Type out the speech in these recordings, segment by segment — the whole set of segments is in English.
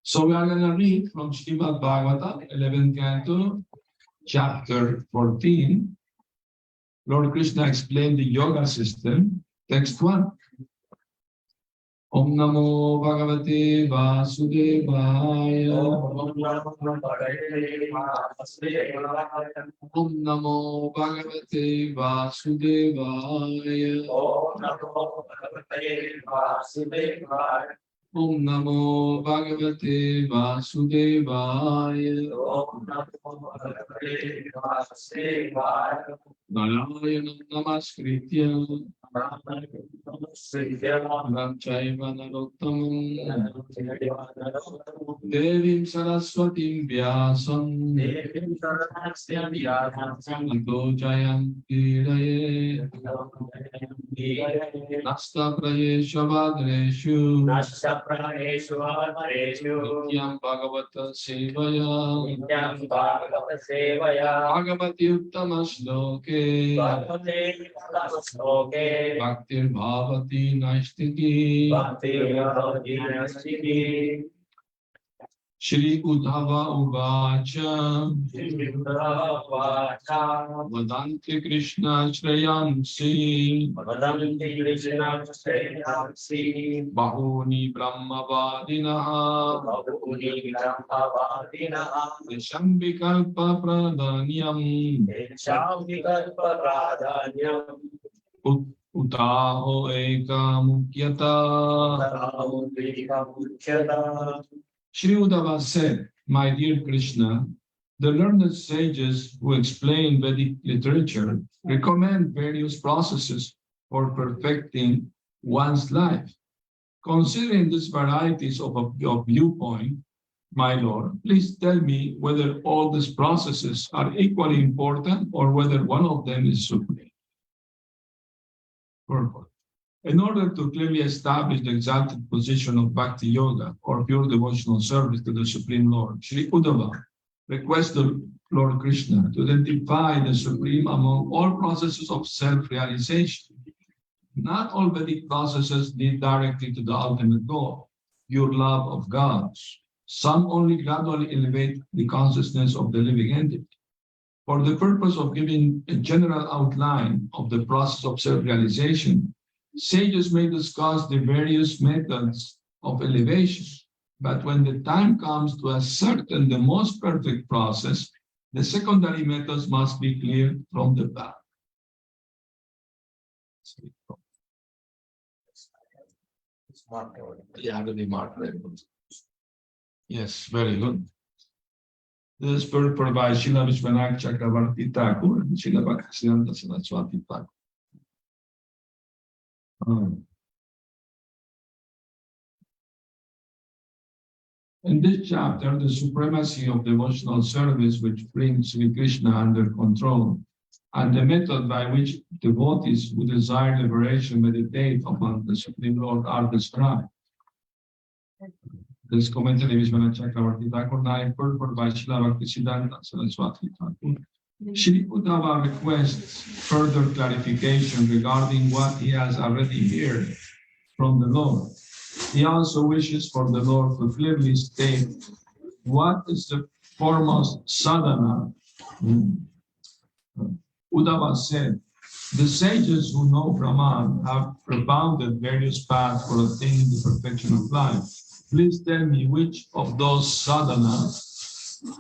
So we are going to read from Srimad Bhagavatam, 11th Canto, chapter 14. Lord Krishna explained the yoga system. Text 1. Om Namo Bhagavate Vasudevaya. Om Namo Bhagavate Vasudevaya. Om Namo Bhagavate Vasudevaya. Narayanam Namaskritya Ramchaiva Narottamam Devim Saraswatim Vyasam Ito Jayanti Raye Nasta Prayeshu Vadreshu Nityam Bhagavata Sevaya Bhagavati Uttama Shloke Bhaktir Bhavati Naistiki Shri Uddhava Uvacha Vadanti Krishna Shreyansi Bahuni Brahmavadinaha Desham Vikalpa Pradanyam Utaho Eka Mukyata. Shri Uddhava said, my dear Krishna, the learned sages who explain Vedic literature recommend various processes for perfecting one's life. Considering these varieties of viewpoint, my Lord, please tell me whether all these processes are equally important or whether one of them is supreme. Purport. In order to clearly establish the exalted position of Bhakti Yoga or pure devotional service to the Supreme Lord, Sri Uddhava requests the Lord Krishna to identify the Supreme among all processes of self-realization. Not all Vedic processes lead directly to the ultimate goal, pure love of God. Some only gradually elevate the consciousness of the living entity. For the purpose of giving a general outline of the process of self-realization, sages may discuss the various methods of elevation, but when the time comes to ascertain the most perfect process, the secondary methods must be cleared from the path. Yes, very good. This is purport by Srila Vishwanath Chakravarti Thakur and Srila Bhaktisiddhanta Saraswati Thakur. In this chapter, the supremacy of devotional service which brings Sri Krishna under control and the method by which devotees who desire liberation meditate upon the Supreme Lord are described. This commentary is Vishwanath Chakravarti Thakur, purport by Srila Bhaktisiddhanta Saraswati Thakur. Shri Uddhava requests further clarification regarding what he has already heard from the Lord. He also wishes for the Lord to clearly state what is the foremost sadhana. Uddhava said, the sages who know Brahman have propounded various paths for attaining the perfection of life. Please tell me which of those sadhanas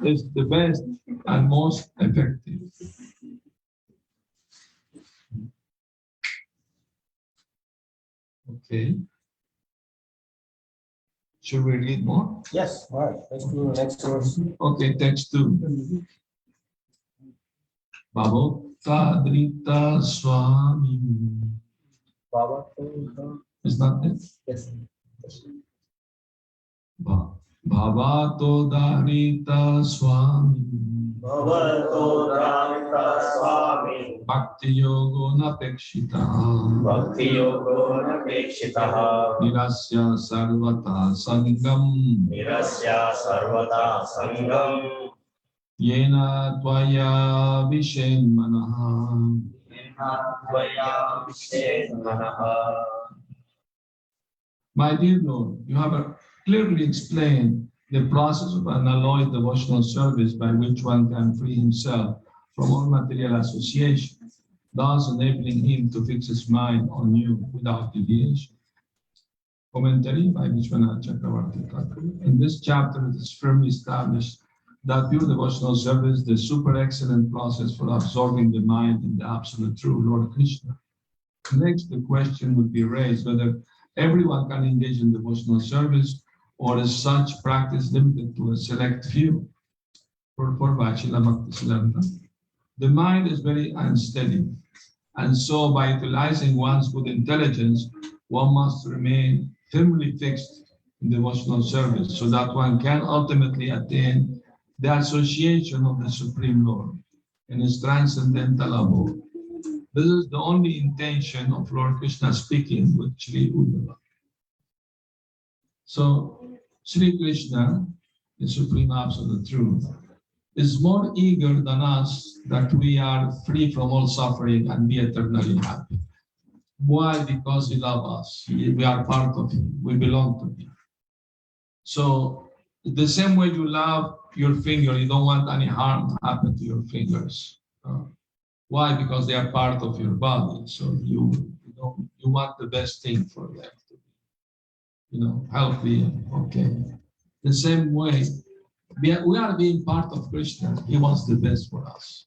is the best and most effective. Okay. Should we read more? Yes, all right. Let's do the next verse. Okay, text 2. Bhavotadrita Swami. Is that it? Yes. Bhavato Dharita Swami. Bhavato Dharita Swami. Bhakti Yogo Napekshita. Bhakti Yogo Napekshita. Nirasya Sarvata Sangam. Nirasya Sarvata Sangam. Yena Tvaya Vishen Manaha. Yena Tvaya Vishen Manaha. My dear Lord, you have clearly explained the process of unalloyed devotional service by which one can free himself from all material association, thus enabling him to fix his mind on you without deviation. Commentary by Vishwanath Chakravarti Thakur. In this chapter, it is firmly established that pure devotional service is the super excellent process for absorbing the mind in the absolute true Lord Krishna. Next, the question would be raised whether everyone can engage in devotional service or is such practice limited to a select few. For Vachila Bhakti Sundar, the mind is very unsteady, and so by utilizing one's good intelligence, one must remain firmly fixed in devotional service so that one can ultimately attain the association of the Supreme Lord in his transcendental abode. This is the only intention of Lord Krishna speaking with Sri Uddhava. So, Sri Krishna, the Supreme Absolute Truth, is more eager than us that we are free from all suffering and be eternally happy. Why? Because he loves us. We are part of him. We belong to him. So, the same way you love your finger, you don't want any harm to happen to your fingers. Why? Because they are part of your body. So you want the best thing for them to be, healthy and okay. The same way, we are being part of Krishna. He wants the best for us.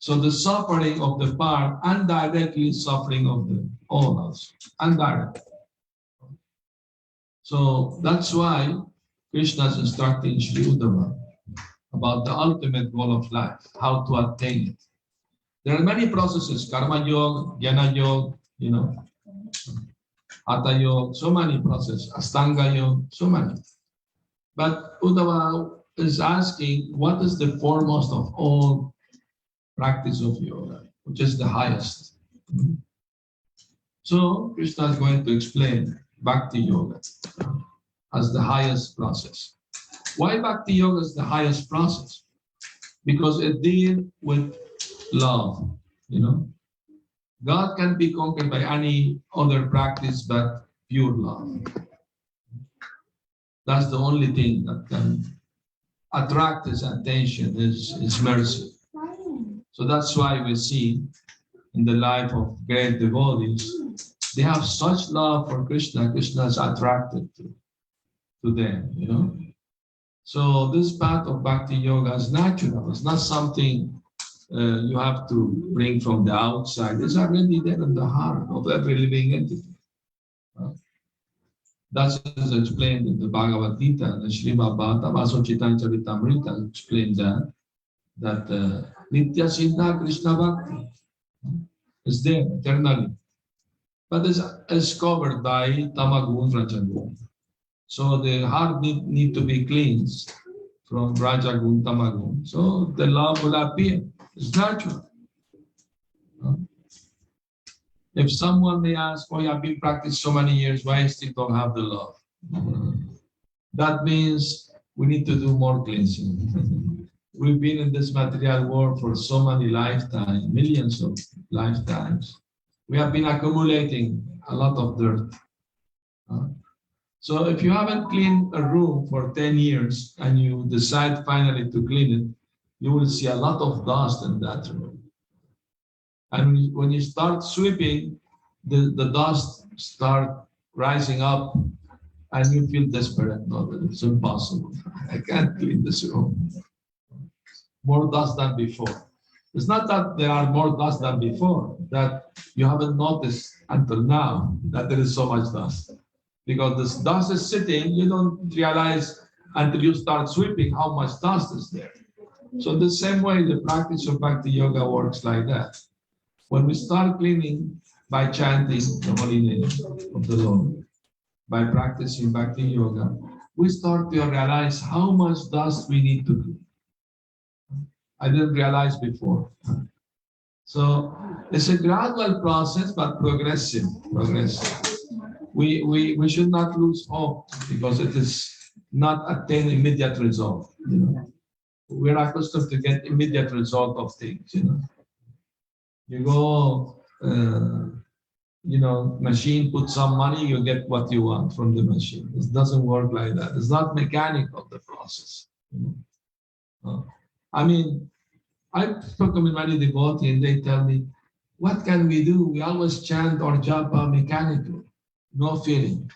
So the suffering of the part, indirectly suffering of the all else, indirect. So that's why Krishna is instructing Sri Uddhava about the ultimate goal of life, how to attain it. There are many processes, karma yoga, jnana yoga, hatha yoga, so many processes, astanga yoga, so many. But Uddhava is asking, what is the foremost of all practice of yoga, which is the highest? So Krishna is going to explain Bhakti Yoga as the highest process. Why Bhakti Yoga is the highest process? Because it deals with love, God can be conquered by any other practice but pure love. That's the only thing that can attract his attention, his mercy. So that's why we see in the life of great devotees, they have such love for Krishna, Krishna is attracted to them, So this path of Bhakti Yoga is natural. It's not something you have to bring from the outside. It's already there in the heart of every living entity. That's explained in the Bhagavad Gita, the Srimad Bhagavatam Chaitanya Charitamrita explains that Nitya Siddha Krishna Bhakti is there eternally, but is covered by Tamagun Rajagun. So the heart need to be cleansed from Rajagun, Tamagun. So the love will appear. It's natural. If someone may ask, oh, I've been practicing so many years, why I still don't have the love? That means we need to do more cleansing. We've been in this material world for so many lifetimes, millions of lifetimes. We have been accumulating a lot of dirt. So if you haven't cleaned a room for 10 years and you decide finally to clean it, you will see a lot of dust in that room. And when you start sweeping, the dust start rising up and you feel desperate. No, it's impossible. I can't clean this room. More dust than before. It's not that there are more dust than before, that you haven't noticed until now that there is so much dust. Because this dust is sitting, you don't realize until you start sweeping how much dust is there. So the same way the practice of Bhakti Yoga works like that. When we start cleaning by chanting the holy name of the Lord, by practicing Bhakti Yoga, we start to realize how much dust we need to clean. I didn't realize before. So it's a gradual process, but progressive. We should not lose hope because it is not attain immediate result. We're accustomed to get immediate result of things. You go machine, put some money, you get what you want from the machine. It doesn't work like that. It's not mechanical, the process. I mean, I've spoken with many devotees and they tell me, what can we do? We always chant or japa mechanical, no feeling.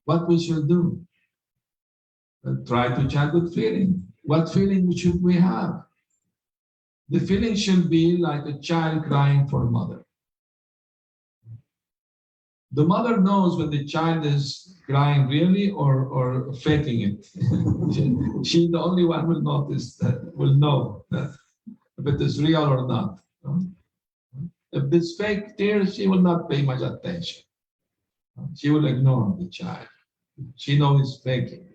What we should do? Try to chant with feeling. What feeling should we have? The feeling should be like a child crying for a mother. The mother knows when the child is crying really or faking it. She the only one will notice that, will know that if it is real or not. If it's fake tears, she will not pay much attention. She will ignore the child. She knows it's faking.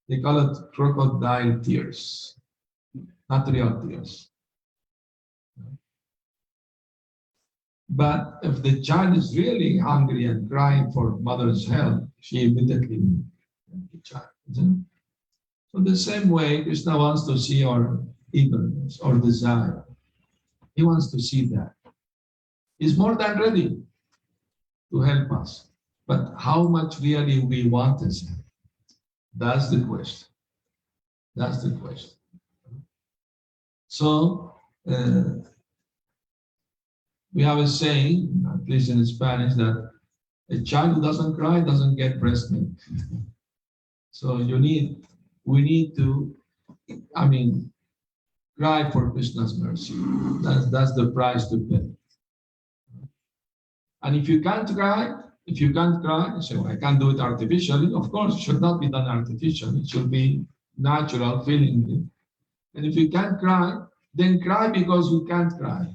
They call it crocodile tears, not real tears. But if the child is really hungry and crying for mother's help, she immediately the child. So the same way, Krishna wants to see our eagerness or desire. He wants to see that. He's more than ready to help us. But how much really we want his help? That's the question. That's the question. So, we have a saying, at least in Spanish, that a child who doesn't cry doesn't get breast milk. So we need to, cry for Krishna's mercy. That's the price to pay. And if you can't cry, you say, well, I can't do it artificially. Of course, it should not be done artificially. It should be natural, feeling. And if you can't cry, then cry because you can't cry.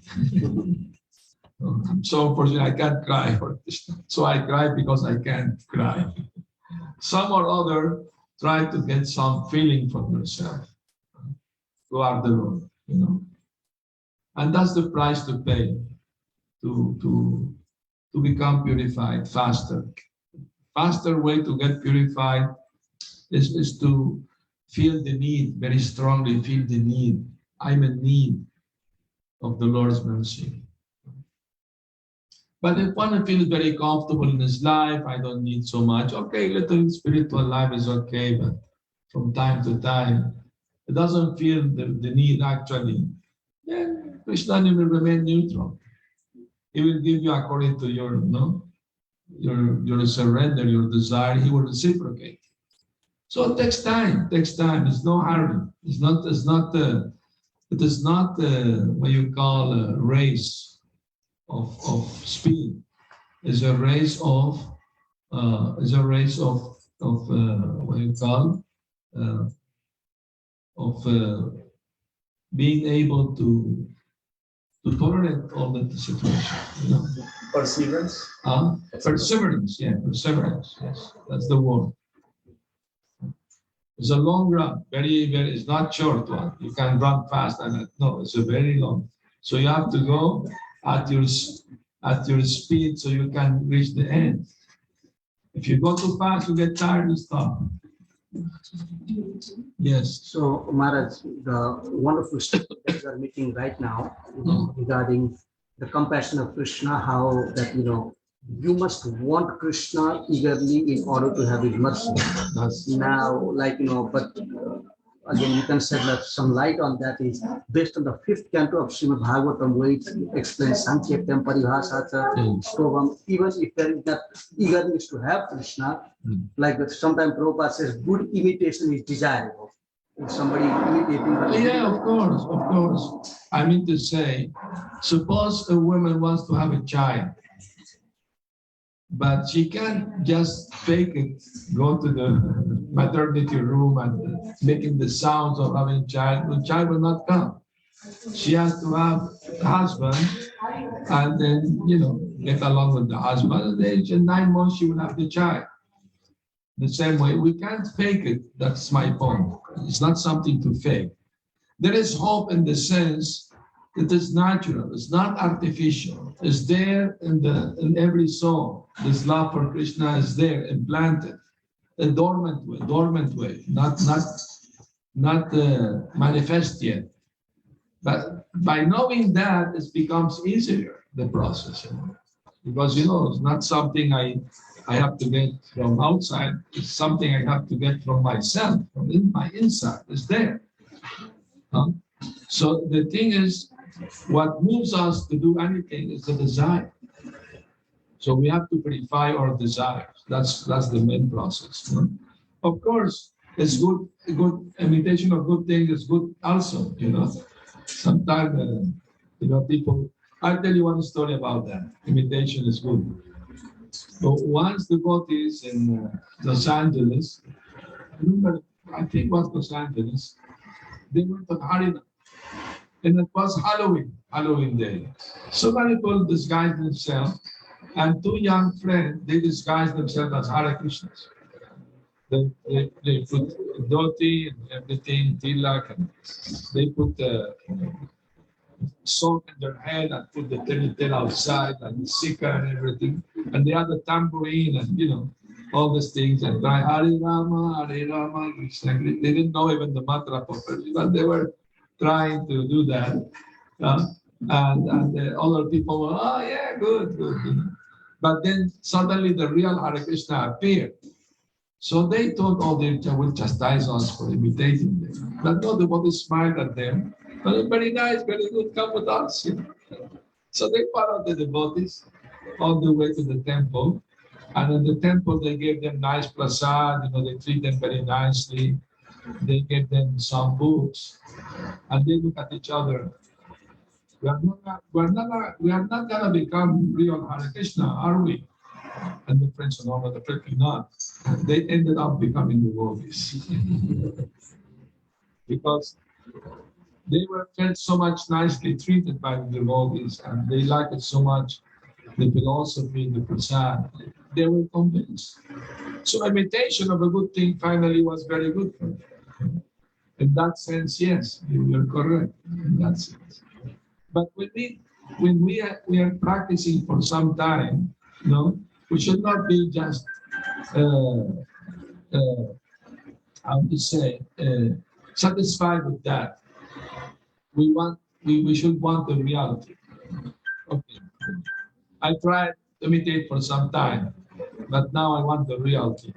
I'm so unfortunate, I can't cry for Krishna. So I cry because I can't cry. Some or other try to get some feeling from yourself. Go out the road, And that's the price to pay to become purified faster. Faster way to get purified is to feel the need, very strongly feel the need. I'm in need of the Lord's mercy. But if one feels very comfortable in his life, I don't need so much. Okay, little spiritual life is okay, but from time to time, it doesn't feel the need actually. Then Krishna will remain neutral. He will give you according to your surrender, your desire. He will reciprocate. So it takes time. It's no hurry. It is not what you call a race of speed. It's a race of what you call being able to tolerate all the situation. Perseverance. Perseverance. Yes, that's the word. It's a long run, very, very. It's not short one. You can run fast, no, it's a very long. So you have to go at your speed, so you can reach the end. If you go too fast, you get tired and stop. Yes. So, Maharaj, the wonderful stuff that we are meeting right now regarding the compassion of Krishna, how that you must want Krishna eagerly in order to have his mercy. Now, but again, you can shed some light on that. Is based on the 5th canto of Srimad Bhagavatam, where it explains Sankhyatam Paribhasata Stovam. Even if there is that eagerness to have Krishna, like sometimes Prabhupada says, good imitation is desirable. If somebody imitating. Yeah, of course. I mean to say, suppose a woman wants to have a child, but she can't just fake it, go to the maternity room and making the sounds of having a child. The child will not come. She has to have a husband and then, get along with the husband. And in 9 months, she will have the child. The same way, we can't fake it. That's my point. It's not something to fake. There is hope in the sense it is natural. It's not artificial. It's there in every soul. This love for Krishna is there, implanted, a dormant way, not manifest yet. But by knowing that, it becomes easier, the process. Because it's not something I have to get from outside. It's something I have to get from myself, from my inside. It's there. Huh? So the thing is, what moves us to do anything is the desire. So we have to purify our desires. That's the main process. Of course, it's good. Good imitation of good things is good also. Sometimes people. I'll tell you one story about that. Imitation is good. So once devotees in Los Angeles, I think it was Los Angeles, they went on Harina, and it was Halloween day. So many people disguised themselves, and two young friends, they disguised themselves as Hare Krishnas. They put dhoti and everything, tilak, and they put salt in their head and put the tail outside and the sikha and everything. And they had the tambourine and, all these things and try Hare Rama, Krishna. They didn't know even the mantra properly, but they were trying to do that. And the other people were, oh yeah, good. But then suddenly the real Hare Krishna appeared. So they thought, oh, they will chastise us for imitating them. But no, the body smiled at them. But very nice, very good, come with us. So they followed the devotees all the way to the temple. And in the temple, they gave them nice prasad, they treat them very nicely. They gave them some books. And they look at each other. We are not going to become real Hare Krishna, are we? And the friends said, no, but definitely not. And they ended up becoming devotees. Because they were felt so much nicely treated by the devotees, and they liked it so much, the philosophy, the prasad. They were convinced. So imitation of a good thing finally was very good for them. In that sense, yes, you're correct. In that sense. But when we are practicing for some time, we should not be just how to say satisfied with that. We should want the reality. Okay. I tried to imitate for some time, but now I want the reality.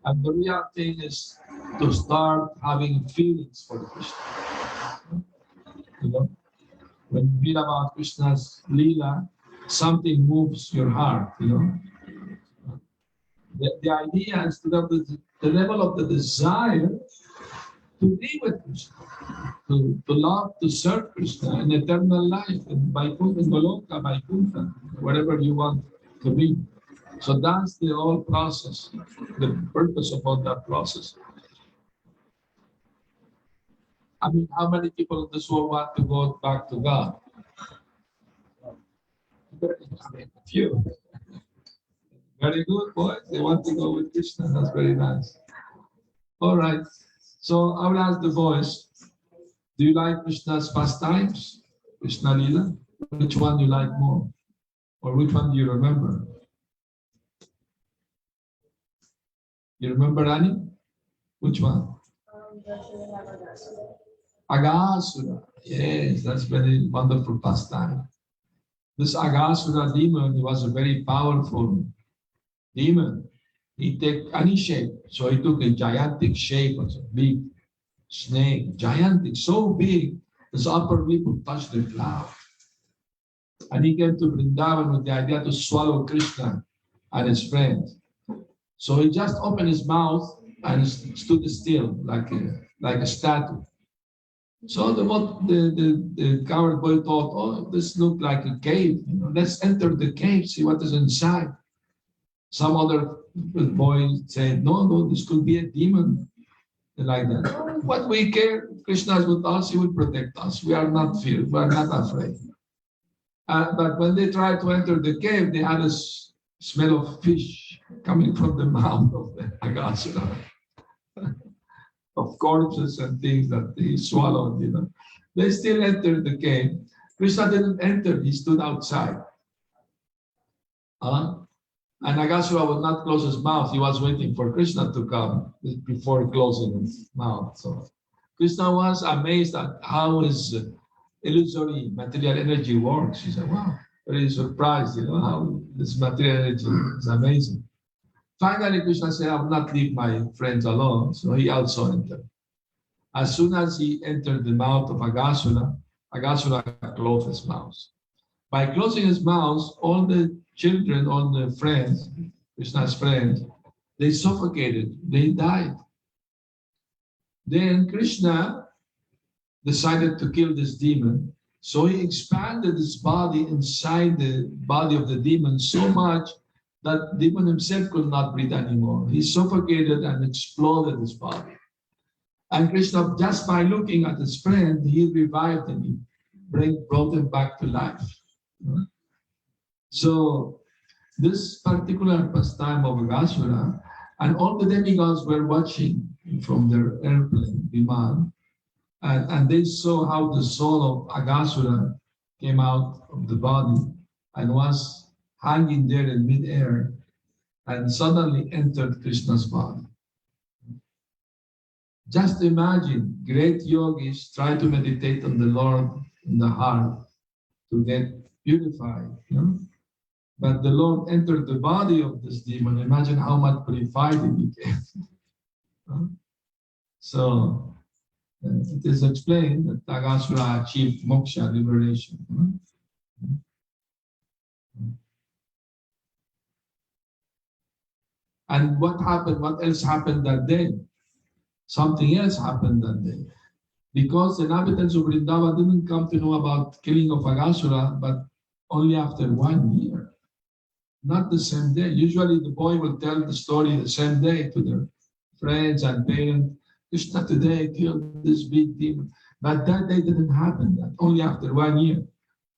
And the real thing is to start having feelings for Krishna. When you read about Krishna's Leela, something moves your heart, The idea is to have the level of the desire to be with Krishna, to love, to serve Krishna in eternal life, in Vaikuntha, Goloka, Vaikuntha, whatever you want to be. So that's the whole process, the purpose of all that process. I mean, how many people in this world want to go back to God? A few. Very good, boys. They want to go with Krishna. That's very nice. All right. So I will ask the boys, do you like Krishna's pastimes? Krishna Leela? Which one do you like more? Or which one do you remember? You remember any? Which one? Agasura. Yes, that's very wonderful pastime. This Agasura demon was a very powerful demon. He take any shape. So he took a gigantic shape as a big snake, gigantic, so big, his upper lip would touch the cloud. And he came to Vrindavan with the idea to swallow Krishna and his friends. So he just opened his mouth and stood still like a statue. So the coward boy thought, oh, this looked like a cave. Let's enter the cave, see what is inside. Some other boy said, no, this could be a demon. Like that. What we care, Krishna is with us, he will protect us. We are not feared, we are not afraid. But when they tried to enter the cave, they had a smell of fish coming from the mouth of the Agasura. Of corpses and things that they swallowed, They still entered the cave. Krishna didn't enter, he stood outside. And Agasura would not close his mouth. He was waiting for Krishna to come before closing his mouth. So Krishna was amazed at how his illusory material energy works. He said, wow, very surprised, how this materiality is amazing. Finally, Krishna said, I will not leave my friends alone. So he also entered. As soon as he entered the mouth of Agasura, Agasura closed his mouth. By closing his mouth, all the children, all the friends, Krishna's friends, they suffocated, they died. Then Krishna decided to kill this demon. So he expanded his body inside the body of the demon so much that demon himself could not breathe anymore. He suffocated and exploded his body. And Krishna, just by looking at his friend, he revived him. He brought him back to life. So this particular pastime of Agasura, and all the demigods were watching from their airplane, Viman, and they saw how the soul of Agasura came out of the body and was hanging there in midair and suddenly entered Krishna's body. Just imagine, great yogis try to meditate on the Lord in the heart to get purified. But the Lord entered the body of this demon. Imagine how much purified he became. So it is explained that Agasura achieved moksha, liberation. And what happened? What else happened that day? Something else happened that day. Because the inhabitants of Vrindavan didn't come to know about killing of Agasura, but only after 1 year. Not the same day. Usually the boy will tell the story the same day to their friends and parents. Krishna today killed this big demon. But that day didn't happen. That only after 1 year.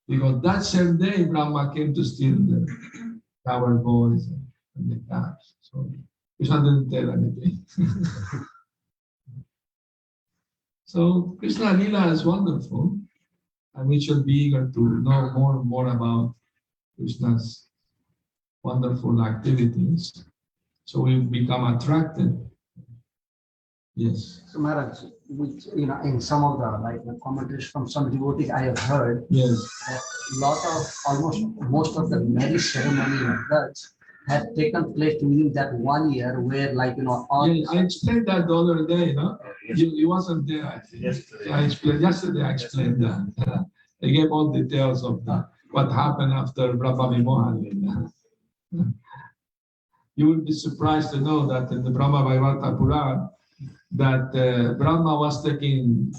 Because that same day Brahma came to steal the coward boys and the calves. So Krishna didn't tell anything. So Krishna Lila is wonderful, and we should be eager to know more and more about Krishna's wonderful activities. So we become attracted. Yes. So Maharaj, which in some of the commentaries from some devotees I have heard, Yes. that most of the marriage ceremony in Dutch had taken place within that 1 year, where all. Yeah, I explained that the other day, You wasn't there, I think. Yesterday I explained that. I gave all details of what happened after Brahma Vimohan. You will be surprised to know that in the Brahma Vaivata Puran, that Brahma was taking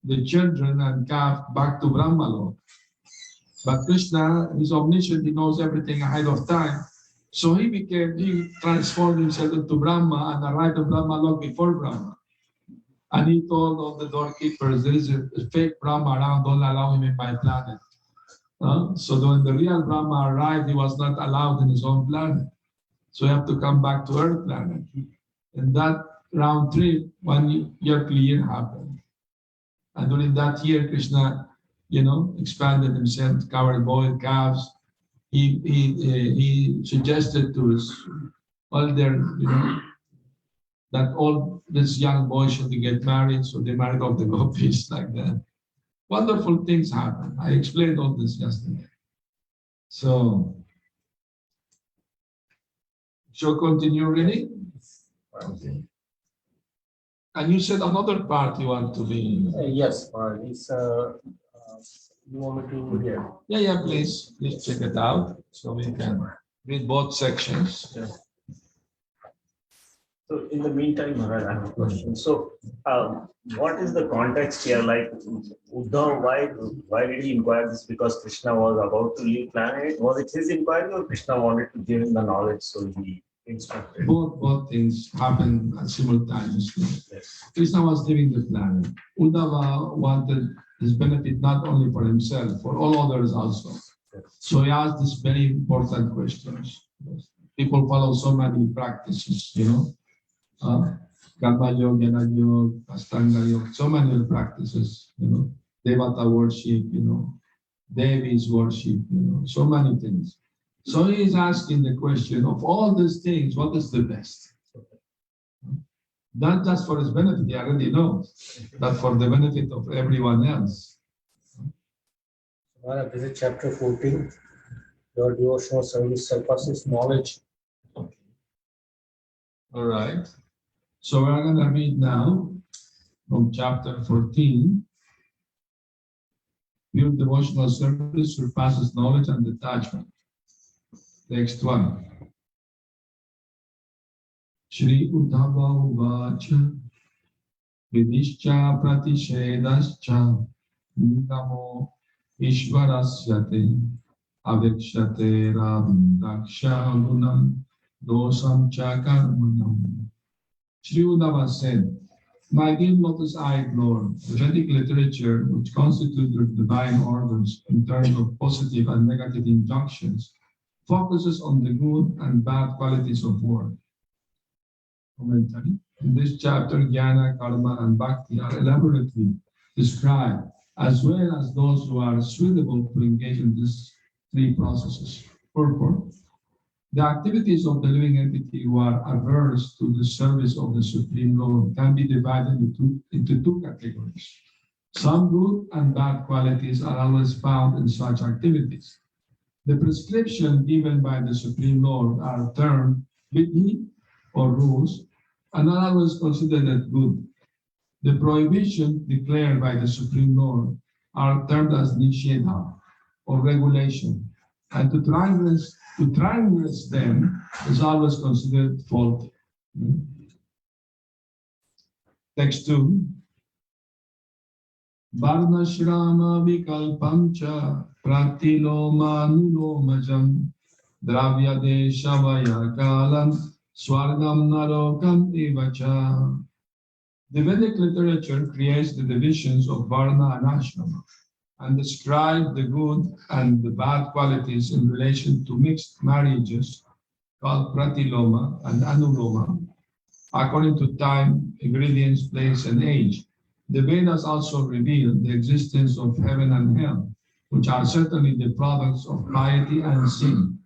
the children and calf back to Brahma Lok. But Krishna is omniscient, he knows everything ahead of time. So he transformed himself into Brahma and arrived at Brahma Lok before Brahma. And he told all the doorkeepers, there is a fake Brahma around, don't allow him in my planet. So when the real Brahma arrived, he was not allowed in his own planet. So you have to come back to Earth planet. And that round trip, 1 year clear happened. And during that year, Krishna, expanded himself, covered boiled calves. He suggested to us all their, that all these young boys should get married, so they married all the gopis like that. Wonderful things happen. I explained all this yesterday. So, shall continue reading? Okay. And you said another part you want to be. Yes, you want me to hear? Yeah, please check it out so we can read both sections. Yeah. So in the meantime, Maharaj, I have a question. So what is the context here? Like Uddhav, why did he inquire this? Because Krishna was about to leave planet. Was it his inquiry or Krishna wanted to give him the knowledge, so he instructed? Both things happened simultaneously. Yes. Krishna was leaving the planet. Uddhava wanted his benefit not only for himself, for all others also. Yes. So he asked these very important questions. People follow so many practices, Karma Yoga, Jnana Yoga, Astanga Yoga, so many practices, Devata worship, Devi's worship, so many things. So he is asking the question of all these things, what is the best? Not just for his benefit, he already knows, but for the benefit of everyone else. Maharaj, this is chapter 14. Your devotional service surpasses knowledge. Okay. All right. So we're going to read now from chapter 14. Pure devotional service surpasses knowledge and detachment. Text 1. Shri Uddhava Uvacha Vidishcha Pratishedascha Namo Ishvarasyate Avikshate Ravindaksha Gunam Dosam Chakarmanam. Shri Uddhava said, my dear lotus-eyed Lord, the Vedic literature, which constitutes the divine orders in terms of positive and negative injunctions, focuses on the good and bad qualities of work. Commentary. In this chapter, Jnana, Karma, and Bhakti are elaborately described, as well as those who are suitable to engage in these three processes. Purport. The activities of the living entity who are averse to the service of the Supreme Lord can be divided into two categories. Some good and bad qualities are always found in such activities. The prescription given by the Supreme Lord are termed vidhi or rules and are always considered as good. The prohibition declared by the Supreme Lord are termed as nishedha or regulation, and to transgress them is always considered faulty. Text 2. Varna Shrama Vikalpamcha Pratiloma Nulomajam Dravya Deshavaya Kalam Swargam Narokam Ivacha. The Vedic literature creates the divisions of Varna and Ashrama and describe the good and the bad qualities in relation to mixed marriages called pratiloma and anuloma, according to time, ingredients, place, and age. The Vedas also reveal the existence of heaven and hell, which are certainly the products of piety and sin.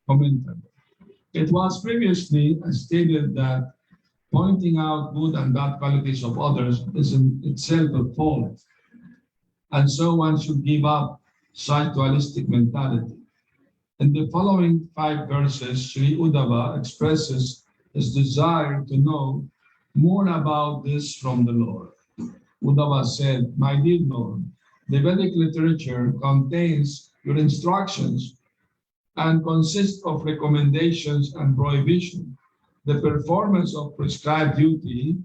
Commentary. It was previously stated that pointing out good and bad qualities of others is in itself a fault, and so one should give up such dualistic mentality. In the following 5 verses, Sri Uddhava expresses his desire to know more about this from the Lord. Uddhava said, my dear Lord, the Vedic literature contains your instructions and consists of recommendations and prohibition. The performance of prescribed duty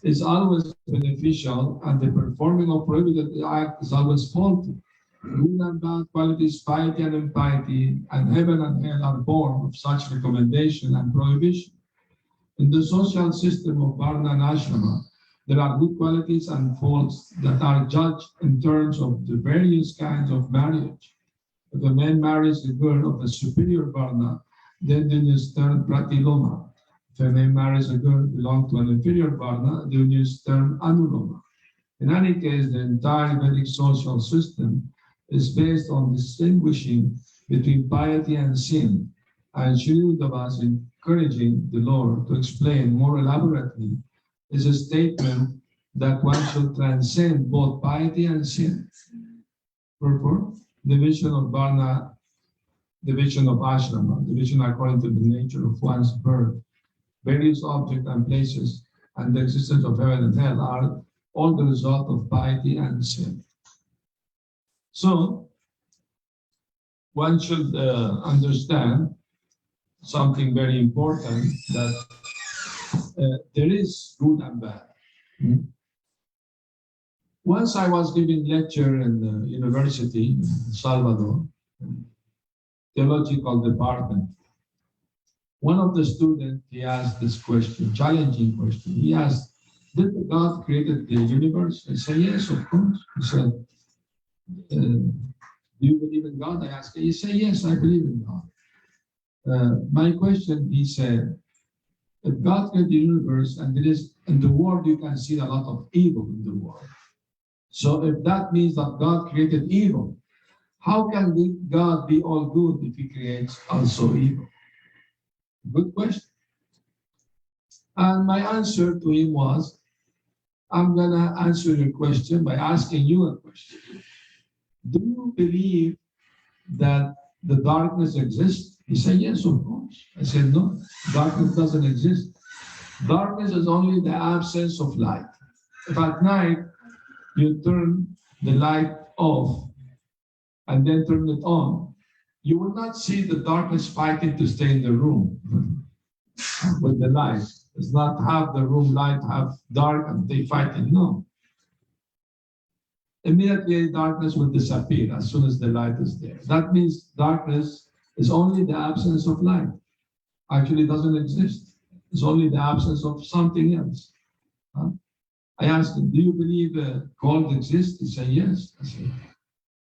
is always beneficial, and the performing of prohibited act is always faulty. Good and bad qualities, piety and impiety, and heaven and hell are born of such recommendation and prohibition. In the social system of Varna and Ashrama, there are good qualities and faults that are judged in terms of the various kinds of marriage. If a man marries a girl of a superior Varna, then the union is termed pratiloma. If a man marries a girl belonging to an inferior Varna, the union is termed anuloma. In any case, the entire Vedic social system is based on distinguishing between piety and sin, and Sri Uddhava is encouraging the Lord to explain more elaborately is a statement that one should transcend both piety and sin. Purport, division of Varna, division of Ashrama, division according to the nature of one's birth, various objects and places, and the existence of heaven and hell are all the result of piety and sin. So, one should understand something very important, that there is good and bad. Once I was giving lecture in the university in Salvador, theological department. One of the students, he asked this question, challenging question. He asked, did God created the universe? I said, yes, of course. He said, do you believe in God? I asked him. He said, yes, I believe in God. My question, he said, if God created the universe and there is in the world, you can see a lot of evil in the world. So if that means that God created evil, how can God be all good if he creates also evil? Good question. And my answer to him was, I'm going to answer your question by asking you a question. do you believe that the darkness exists? He said, yes, of course. I said, no, darkness doesn't exist. Darkness is only the absence of light. If at night you turn the light off and then turn it on, you will not see the darkness fighting to stay in the room with the light. It's not half the room light, half dark, and they fighting. No. Immediately darkness will disappear as soon as the light is there. That means darkness is only the absence of light. Actually, it doesn't exist. It's only the absence of something else. Huh? I asked him, do you believe cold exists? He said, yes. I said,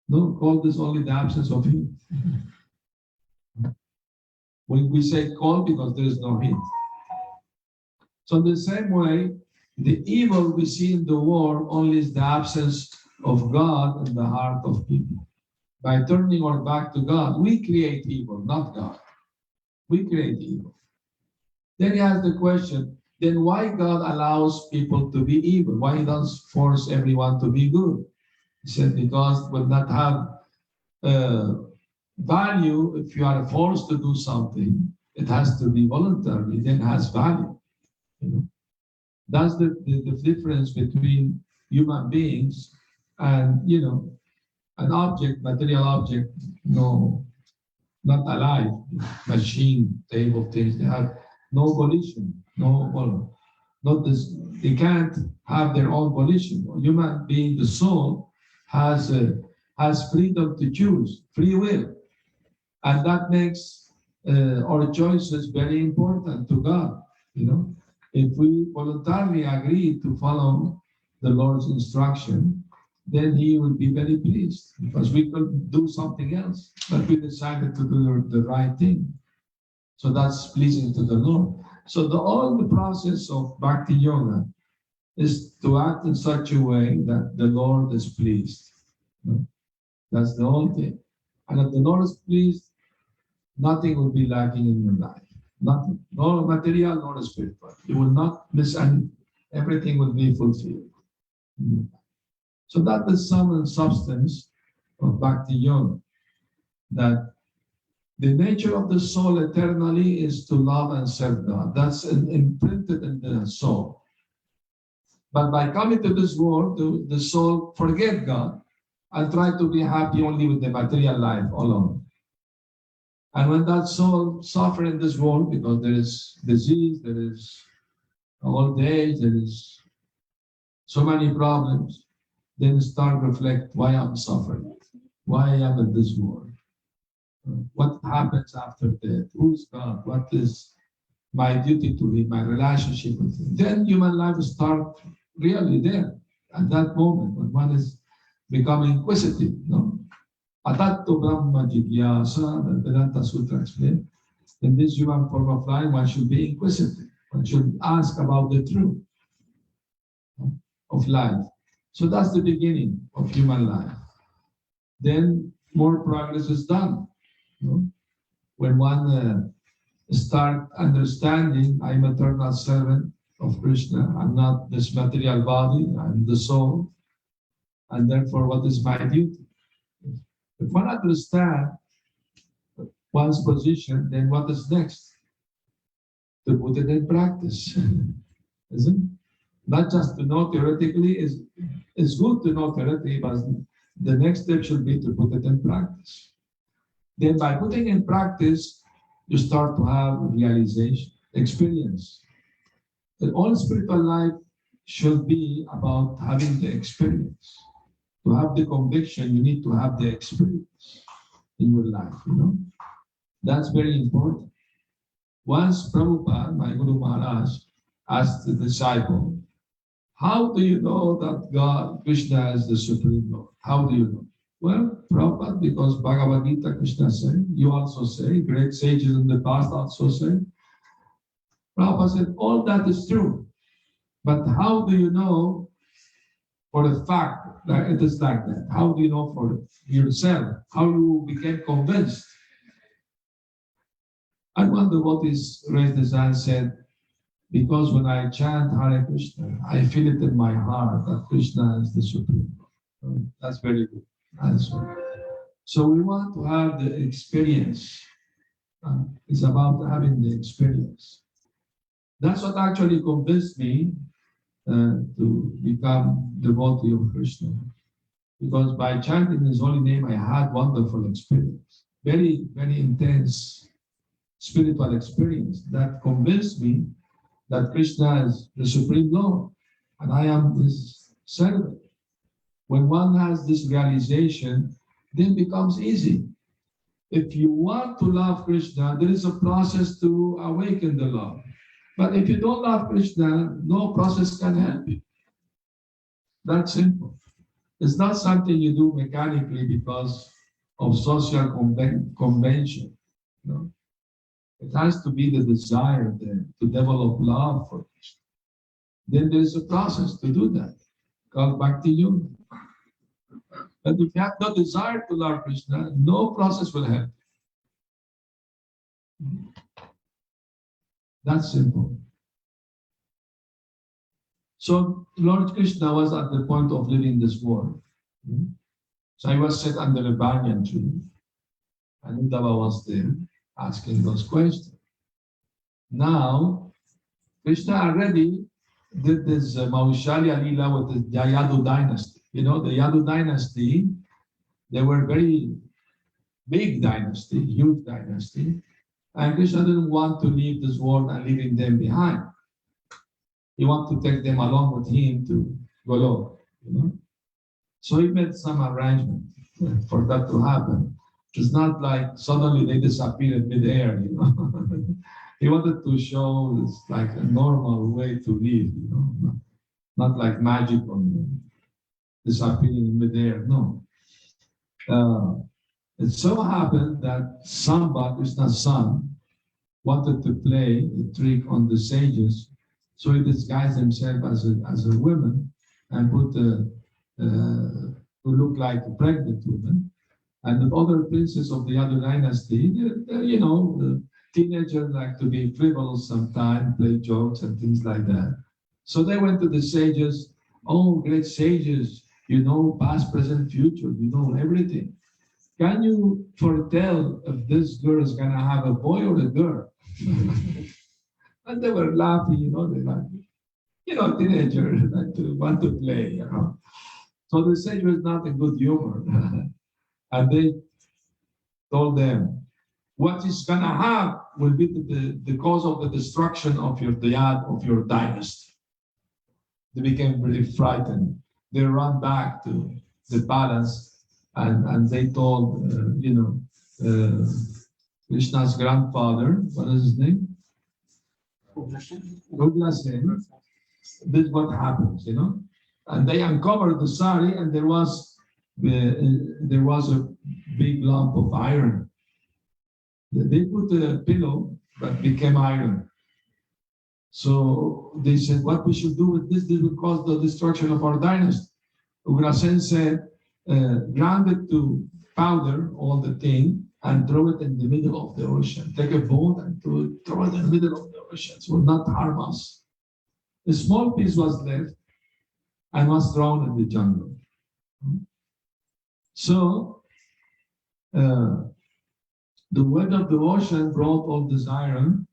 no, cold is only the absence of heat. When we say cold because there is no heat. So the same way, the evil we see in the world only is the absence of God in the heart of people. By turning our back to God, we create evil, not God. We create evil. Then he asks the question, then why God allows people to be evil? Why he doesn't force everyone to be good? He said, because it will not have value if you are forced to do something. It has to be voluntary, then it has value. You know? That's the difference between human beings and, you know, an object, material object, no, not alive, machine, table, things, they have no volition, not this, they can't have their own volition. Human being, the soul, has freedom to choose, free will. And that makes our choices very important to God, you know. If we voluntarily agree to follow the Lord's instruction, then he will be very pleased because we could do something else, but we decided to do the right thing. So that's pleasing to the Lord. So all the process of Bhakti Yoga is to act in such a way that the Lord is pleased. You know? That's the whole thing. And if the Lord is pleased, nothing will be lacking in your life. Nothing. No material, nor spiritual. You will not miss any. Everything will be fulfilled. So that is sum and substance of Bhakti Yoga. That the nature of the soul eternally is to love and serve God. That's imprinted in the soul. But by coming to this world, the soul forget God and try to be happy only with the material life alone. And when that soul suffers in this world because there is disease, there is old age, there is so many problems, then start reflect why I'm suffering, why I am in this world, what happens after death, who's God, what is my duty to him, my relationship with him. Then human life starts really there at that moment when one is becoming inquisitive, no? Atatto Brahma Jigyasa, the Vedanta Sutra explains, in this human form of life, one should be inquisitive. One should ask about the truth of life. So that's the beginning of human life. Then more progress is done. You know? When one starts understanding, I'm an eternal servant of Krishna, I'm not this material body, I'm the soul, and therefore what is my duty? If one understands one's position, then what is next? To put it in practice, isn't it? Not just to know theoretically, it's good to know theoretically, but the next step should be to put it in practice. Then by putting in practice, you start to have realization, experience. That all spiritual life should be about having the experience. To have the conviction, you need to have the experience in your life, you know. That's very important. Once Prabhupada, my Guru Maharaj, asked the disciple, how do you know that God, Krishna is the Supreme Lord? How do you know? Well, Prabhupada, because Bhagavad Gita, Krishna said, you also say, great sages in the past also say. Prabhupada said, all that is true. But how do you know for the fact that it is like that? How do you know for yourself? How you became convinced? And one devotee raised his hand and said, because when I chant Hare Krishna, I feel it in my heart that Krishna is the Supreme Lord. That's very good. answer. So we want to have the experience. It's about having the experience. That's what actually convinced me to become devotee of Krishna. Because by chanting his holy name, I had wonderful experience. Very, very intense spiritual experience that convinced me that Krishna is the Supreme Lord and I am his servant. When one has this realization, then it becomes easy. If you want to love Krishna, there is a process to awaken the love. But if you don't love Krishna, no process can help you. That's simple. It's not something you do mechanically because of social convention. You know? It has to be the desire there to develop love for Krishna. Then there's a process to do that called Bhakti Yoga. But if you have no desire to love Krishna, no process will help. That's simple. So Lord Krishna was at the point of leaving this world. So I was set under a banyan tree, and Uddhava was there asking those questions. Now, Krishna already did this Maushalya Lila with the Yadu dynasty. You know, the Yadu dynasty, they were very big dynasty, huge dynasty, and Krishna didn't want to leave this world and leaving them behind. He wanted to take them along with him to Golok, you know. So he made some arrangement for that to happen. It's not like suddenly they disappeared mid-air, you know. He wanted to show it's like a normal way to live, you know, not like magic on disappearing in mid-air, no. It so happened that Samba, Krishna's son, wanted to play a trick on the sages, so he disguised himself as a woman and put to look like a pregnant woman. And the other princes of the other dynasty, they're, you know, the teenagers like to be frivolous sometimes, play jokes and things like that. So they went to the sages, oh, great sages, you know past, present, future, you know everything. Can you foretell if this girl is going to have a boy or a girl? And they were laughing, you know, they like, you know, teenagers like to want to play, you know. So the sage was not in good humor. And they told them, what is going to happen will be the cause of the destruction of your dayad, of your dynasty. They became really frightened. They ran back to the palace and they told, you know, Krishna's grandfather, what is his name? Uddhav. This is what happens, you know. And they uncovered the sari, and there was a big lump of iron. They put a pillow, but became iron. So they said, what we should do with this will cause the destruction of our dynasty. Ugrasen said, grind it to powder, all the thing, and throw it in the middle of the ocean. Take a boat and throw it in the middle of the ocean. It will not harm us. A small piece was left and was thrown in the jungle. So, the weight of the ocean brought all this iron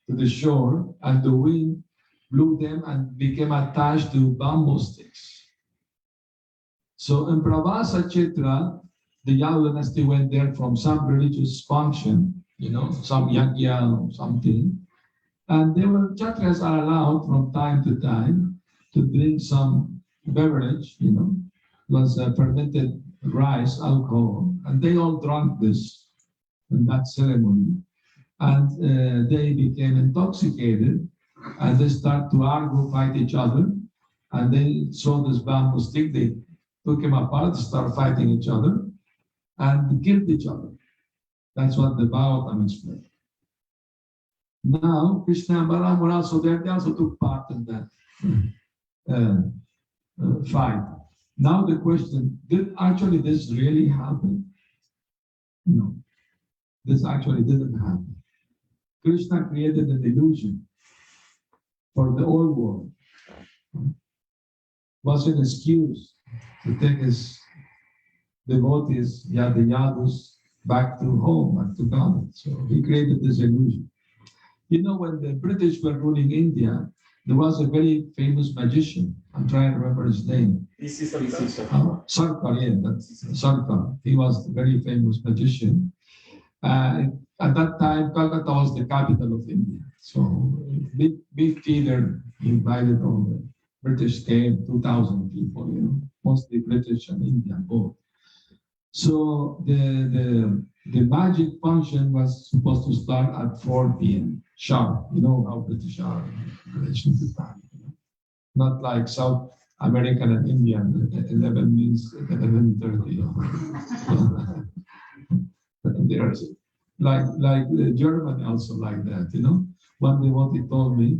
to the shore, and the wind blew them and became attached to bamboo sticks. So in Pravasa Chitra, the Yadu dynasty went there from some religious function, you know, some yagya or something, and Kshatriyas are allowed from time to time to drink some beverage, you know, was fermented rice, alcohol, and they all drank this in that ceremony, and they became intoxicated, and they start to argue, fight each other, and they saw this bamboo stick, they took him apart, started fighting each other, and killed each other. That's what the Bhagavatam explains. Now, Krishna and Balaram were also there, they also took part in that fight. Now the question, did actually this really happen? No, this actually didn't happen. Krishna created an illusion for the old world. Was an excuse to take his devotees, the yadus, back to home, back to God. So he created this illusion. You know, when the British were ruling India, there was a very famous magician. I'm trying to remember his name. Sarkar, yeah, that's Sarkar. He was a very famous magician. At that time, Calcutta was the capital of India. So big theater invited all the British came, 2,000 people, you know, mostly British and Indian both. So the magic function was supposed to start at 4 p.m. sharp. You know how British are in relation to time. You know? Not like South American and Indian. 11 means 11:30. There's like German also like that. You know, one devotee told me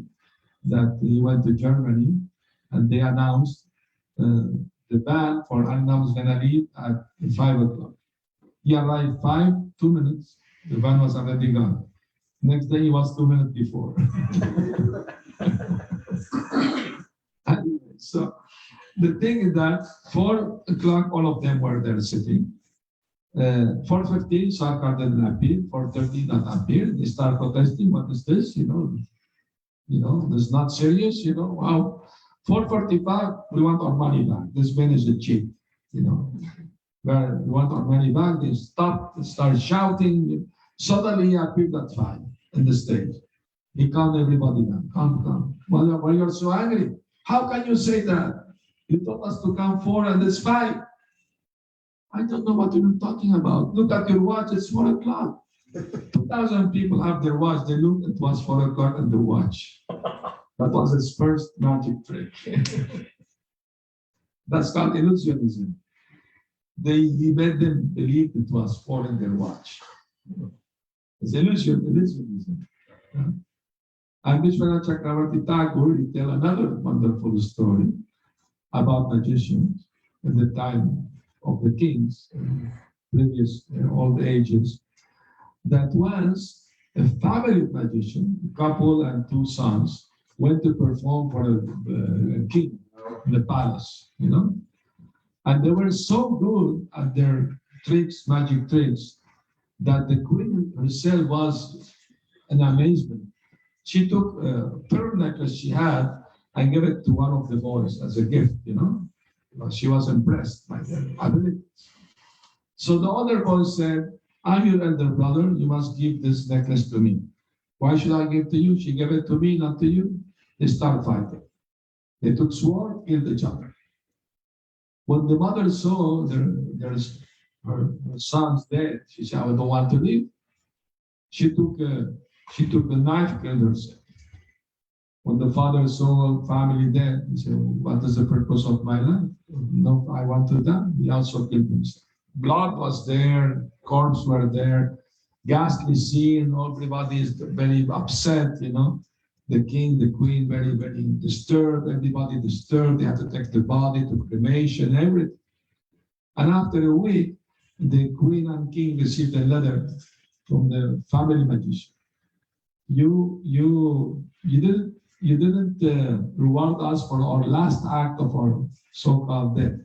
that he went to Germany and they announced the band for Annam was gonna leave at 5 o'clock. He arrived 2 minutes, the van was already gone. Next day he was 2 minutes before. So the thing is that 4 o'clock, all of them were there sitting. 4:15, Sarkar didn't appear. 4:30, not appear. They start protesting. What is this? You know, this is not serious. You know, wow. 4:45, we want our money back. This man is a cheat. You know, where we want our money back. They stop, they start shouting. Suddenly he appeared at 5 in the stage. He calmed everybody down. Calm. Why you're so angry? How can you say that? You told us to come 4 and it's 5. I don't know what you're talking about. Look at your watch, it's 4 o'clock. 2,000 people have their watch. They look, it was 4 o'clock and the watch. That was his first magic trick. That's called illusionism. He made them believe it was 4 in their watch. It's illusionism. And Vishwanath Chakravarti Thakur, he tell another wonderful story about magicians in the time of the kings, previous old ages, that once a family magician, a couple and 2 sons, went to perform for a king in the palace, you know, and they were so good at their tricks, magic tricks, that the queen herself was an amazement. She took a pearl necklace she had and gave it to one of the boys as a gift, you know. She was impressed by their abilities. So the other boy said, I'm your elder brother, you must give this necklace to me. Why should I give to you? She gave it to me, not to you. They started fighting. They took sword, killed each other. When the mother saw her sons dead, she said, I don't want to live. She took the knife, killed herself. When the father saw family dead, he said, what is the purpose of my life? No, I want to die. He also killed himself. Blood was there, corpses were there, ghastly scene, everybody is very upset, you know. The king, the queen, very, very disturbed, everybody disturbed. They had to take the body to cremation, everything. And after a week, the queen and king received a letter from the family magician. You didn't reward us for our last act of our so-called death.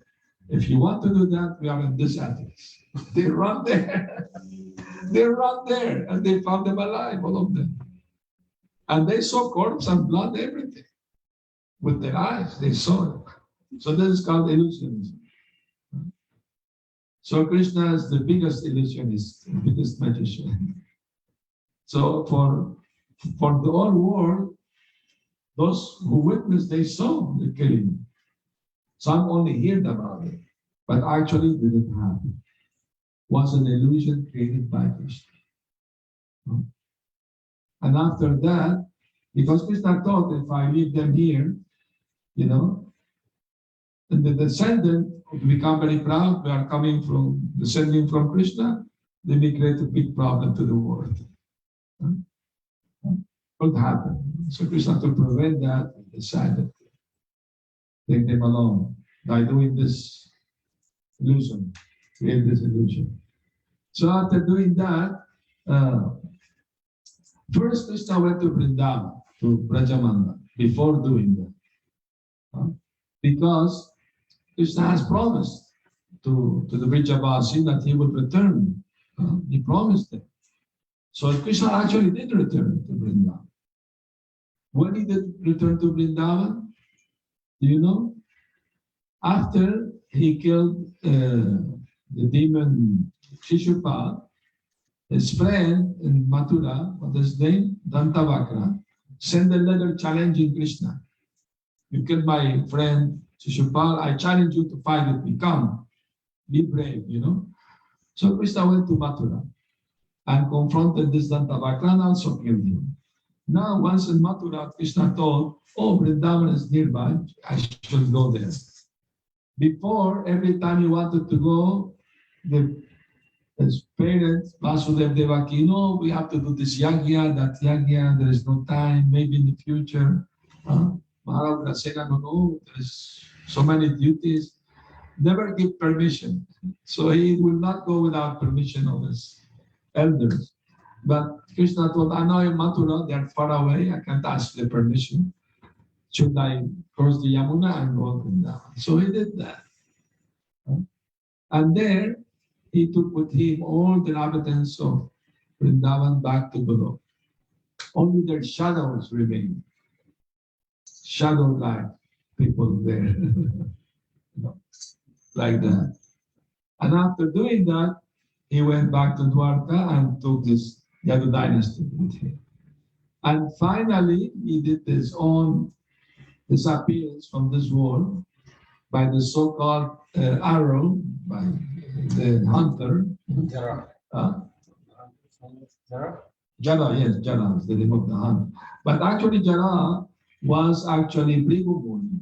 If you want to do that, we are in this address. They run there. They run there, and they found them alive, all of them. And they saw corpse and blood, everything. With their eyes, they saw it. So this is called illusionism. So Krishna is the biggest illusionist, the biggest magician. So for the whole world, those who witnessed, they saw the killing. Some only heard about it, but actually didn't happen. It was an illusion created by Krishna. And after that, because Krishna thought if I leave them here, you know, and the descendant will become very proud, we are descending from Krishna, they may create a big problem to the world. What happened? So Krishna, to prevent that, decided to take them alone by doing this illusion, create this illusion. So after doing that, first Krishna went to Vrindavan, to Brajamanda, before doing that. Because Krishna has promised to the Vrijavasi that he would return. He promised them. So Krishna actually did return to Vrindavan. When he did return to Vrindavan, do you know? After he killed the demon Shishupal, his friend in Mathura, what is his name? Dantavakra, sent a letter challenging Krishna. You killed my friend Shishupal, I challenge you to fight with me. Come, be brave, you know. So Krishna went to Mathura and confronted this Dantavakra and also killed him. Now, once in Mathura, Krishna told, oh, Vrindavan is nearby, I should go there. Before, every time he wanted to go, his parents, Vasudeva Devaki, no, we have to do this yagya, that yagya, there is no time, maybe in the future. Maharaj Grasena, no, there's so many duties. Never give permission. So he will not go without permission of his elders. But Krishna told, I know in Mathura, they are far away, I can't ask the permission. Should I cross the Yamuna and go to Vrindavan? So he did that. And there, he took with him all the inhabitants of Vrindavan back to Golok. Only their shadows remain. Shadow-like people there. Like that. And after doing that, he went back to Dwarka and took this Yadu dynasty with him. And finally, he did his own disappearance from this world by the so-called arrow, by the hunter. Jara, yes, Jara is the name of the hunter. But actually, Jara was actually Brigumuni.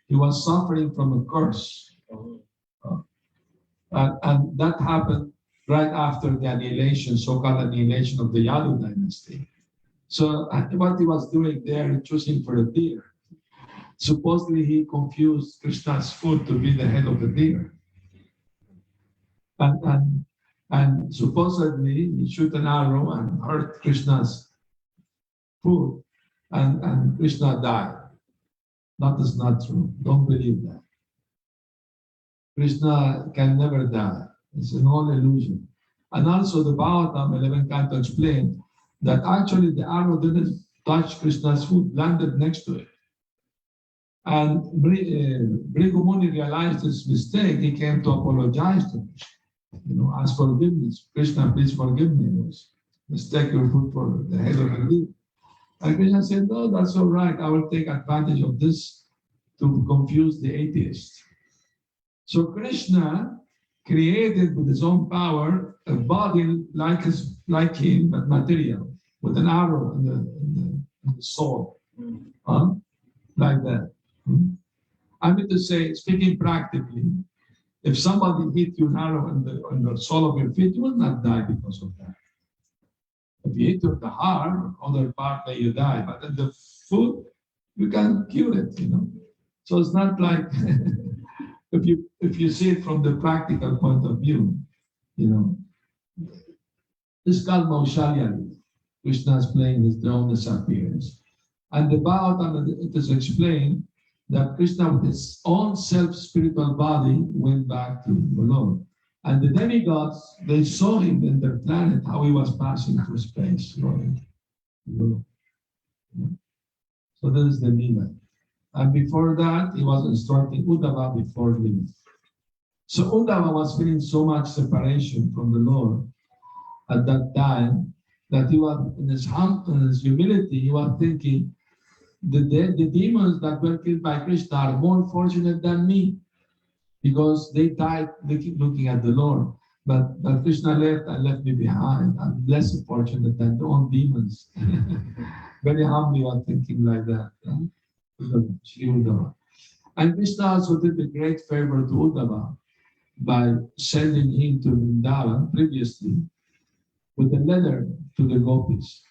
He was suffering from a curse. And that happened right after the annihilation, so-called annihilation of the Yadu dynasty. So what he was doing there, choosing for a deer. Supposedly he confused Krishna's food to be the head of the deer. And supposedly he shoot an arrow and hurt Krishna's food, and Krishna died. That is not true. Don't believe that. Krishna can never die. It's an all illusion. And also the Bhagavatam 11 canto explained that actually the arrow didn't touch Krishna's food, landed next to it. And Brigumuni realized his mistake. He came to apologize to Krishna, ask forgiveness. Krishna, please forgive me. It was mistake your food for the head of the deer. And Krishna said, no, that's all right. I will take advantage of this to confuse the atheist. So Krishna created with his own power a body like him, but material, with an arrow in the soul, like that. I mean to say, speaking practically, if somebody hit you an arrow in the sole of your feet, you will not die because of that. If you hit the heart or other part, then you die. But in the foot, you can cure it, So it's not like if you see it from the practical point of view, This is called Maushalyali. Krishna is playing his own disappearance. And the Bhagavatam, it is explained that Krishna, with his own self-spiritual body, went back to Golok. And the demigods, they saw him in their planet, how he was passing through space. So this is the Leela. And before that, he was instructing Uddhava before leaving. So Uddhava was feeling so much separation from the Lord at that time that he was, in his humility, he was thinking, the demons that were killed by Krishna are more fortunate than me, because they died looking at the Lord. But Krishna left me behind. I'm less fortunate than the own demons. Very humbly was thinking like that. And Krishna also did a great favor to Uddhava by sending him to Vrindavan previously with a letter to the gopis.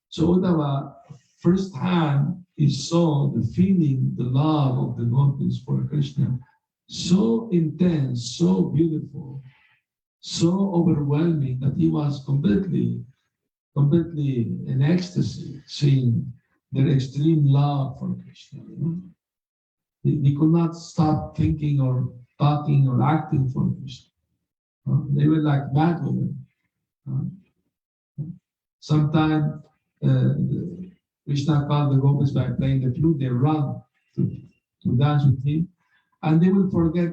So Uddhava, firsthand, he saw the feeling, the love of the gopis for Krishna, so intense, so beautiful, so overwhelming that he was completely in ecstasy, seeing their extreme love for Krishna. He could not stop thinking or talking or acting for Krishna. They were like mad women. Sometimes Krishna called the gopis by playing the flute, they run to dance with him, and they will forget,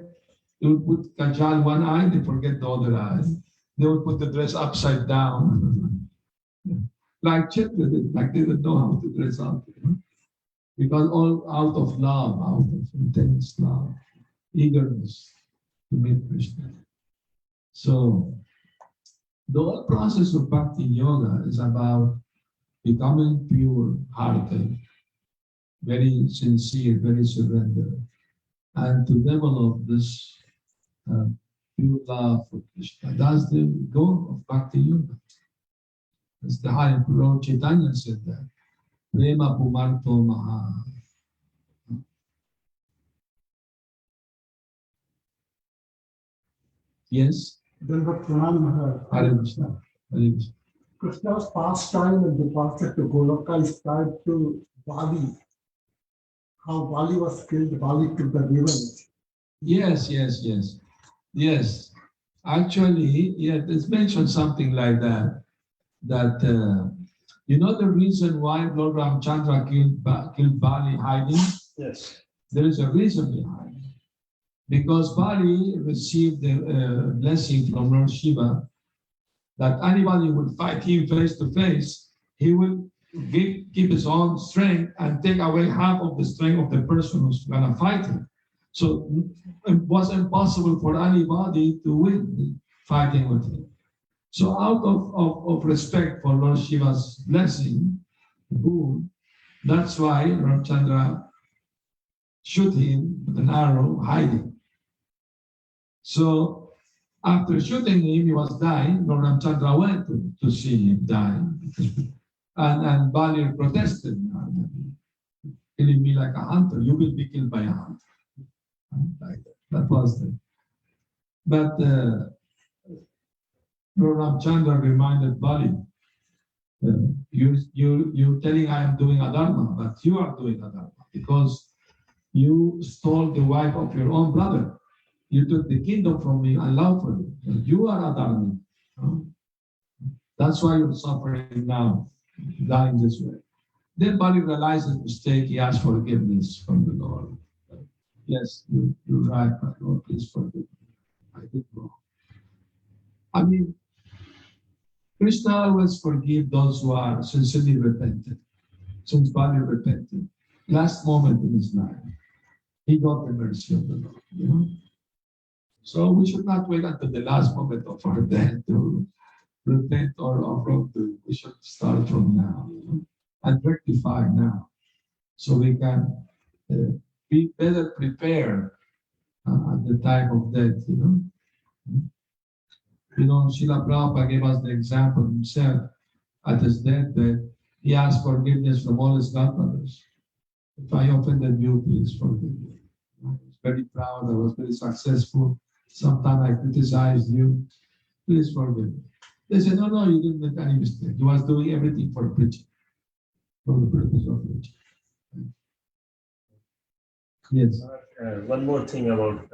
they will put kajal one eye, they forget the other eye. They will put the dress upside down. Like children, like they don't know how to dress up. Because all out of love, out of intense love, eagerness to meet Krishna. So the whole process of Bhakti Yoga is about becoming pure-hearted, very sincere, very surrendered, and to develop this pure love for Krishna. That's the goal of Bhakti Yoga. As the High Lord Chaitanya said that. Prema Pumarto Maha. Yes? Dandavat Pranam Maharaj. Hare Krishna. Hare Krishna. Krishna's pastime and departure to Goloka is tied to Bali. How Bali was killed, Bali took the revenge. Yes. Actually, yeah, it's mentioned something like that. That you know the reason why Lord Ramchandra killed Bali hiding? Yes. There is a reason behind it. Because Bali received the blessing from Lord Shiva that anybody who would fight him face to face, he will keep his own strength and take away half of the strength of the person who's going to fight him. So it was impossible for anybody to win fighting with him. So out of respect for Lord Shiva's blessing, that's why Ramchandra shoot him with an arrow hiding. So after shooting him, he was dying. Lord Ramchandra went to see him dying. And Bali protested, killing me like a hunter, you will be killed by a hunter. Like that was the. But Lord Ramchandra reminded Bali, you're telling I am doing adharma, but you are doing adharma because you stole the wife of your own brother. You took the kingdom from me and love for you. You are adharma. That's why you're suffering now, dying this way. Then Bali realized his mistake. He asked forgiveness from the Lord. Yes, you're right, but Lord, please forgive me. I did wrong. I mean, Krishna always forgive those who are sincerely repentant. Since Bali repented, last moment in his life, he got the mercy of the Lord. You know? So we should not wait until the last moment of our death to repent or wrongdoing. We should start from now, you know, and rectify now, so we can be better prepared at the time of death. You know. Srila Prabhupada gave us the example himself at his deathbed. He asked forgiveness from all his godbrothers. If I offended you, please forgive me. I was very proud, I was very successful. Sometimes I criticized you. Please forgive me. They said, no, you didn't make any mistake. You was doing everything for preaching, for the purpose of preaching. Yes. One more thing about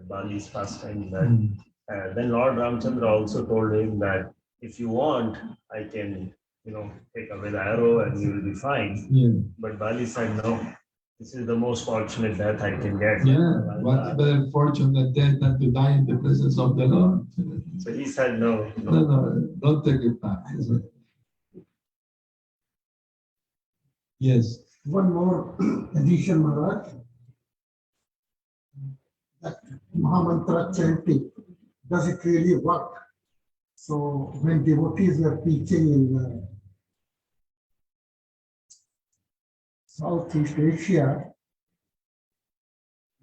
Bali's pastime. That then Lord Ramchandra also told him that if you want, I can, take away the arrow and you will be fine. Yeah. But Bali said, no, this is the most fortunate death I can get. Yeah, what better fortunate death than to die in the presence of the Lord? So he said, no, No, don't take it back. Yes. One more addition, Maharaj. That Mahamantra chanting, does it really work? So when devotees were preaching in Southeast Asia,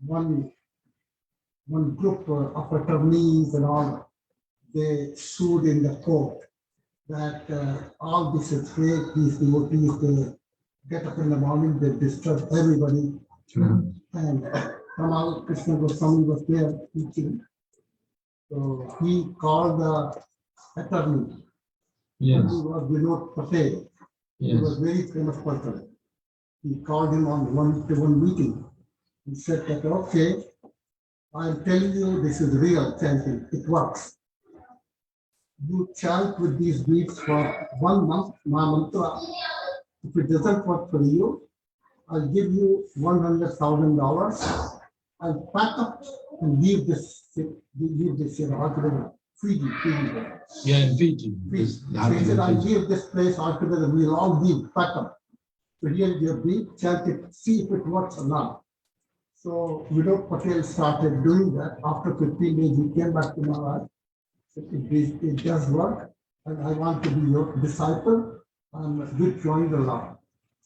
one group of attorneys and all, they sued in the court that all this is fake, these devotees, they get up in the morning, they disturb everybody. And Kamal Krishna Goswami was there teaching. So he called the attorney. Yes. He was Vinod Patel. He was a very famous person. He called him on one meeting. He said that, okay, I'm telling you, this is real chanting. It works. You chant with these beats for 1 month, my mantra. If it doesn't work for you, I'll give you $100,000 and pack up and leave this altogether. Fiji. Yeah, in Fiji. Fiji. So he said, I'll leave this place altogether. We'll all leave, pack up. So here your beat, chant it, see if it works or not. So Widow Patel started doing that. After 15 days, he came back to Maharaj. It does work, and I want to be your disciple. I'm withdrawing the law.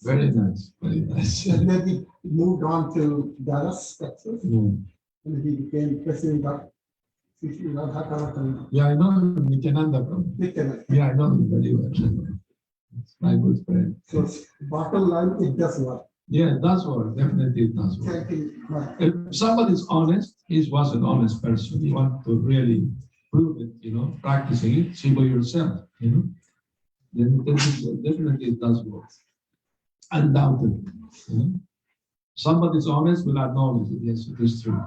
Very nice, very nice. And then he moved on to Dallas, Texas, Mm. and he became president of Sri Lanka. Yeah, I know Nityananda. Yeah, I know him very well. It's my good friend. So bottom line, it does work. Yeah, it does work. Definitely it does work. Chanting, If somebody's honest, he was an honest person. You want to really prove it, practicing it, see by yourself, then definitely it does work. Undoubtedly. Somebody's honest will acknowledge it. Yes, it is true.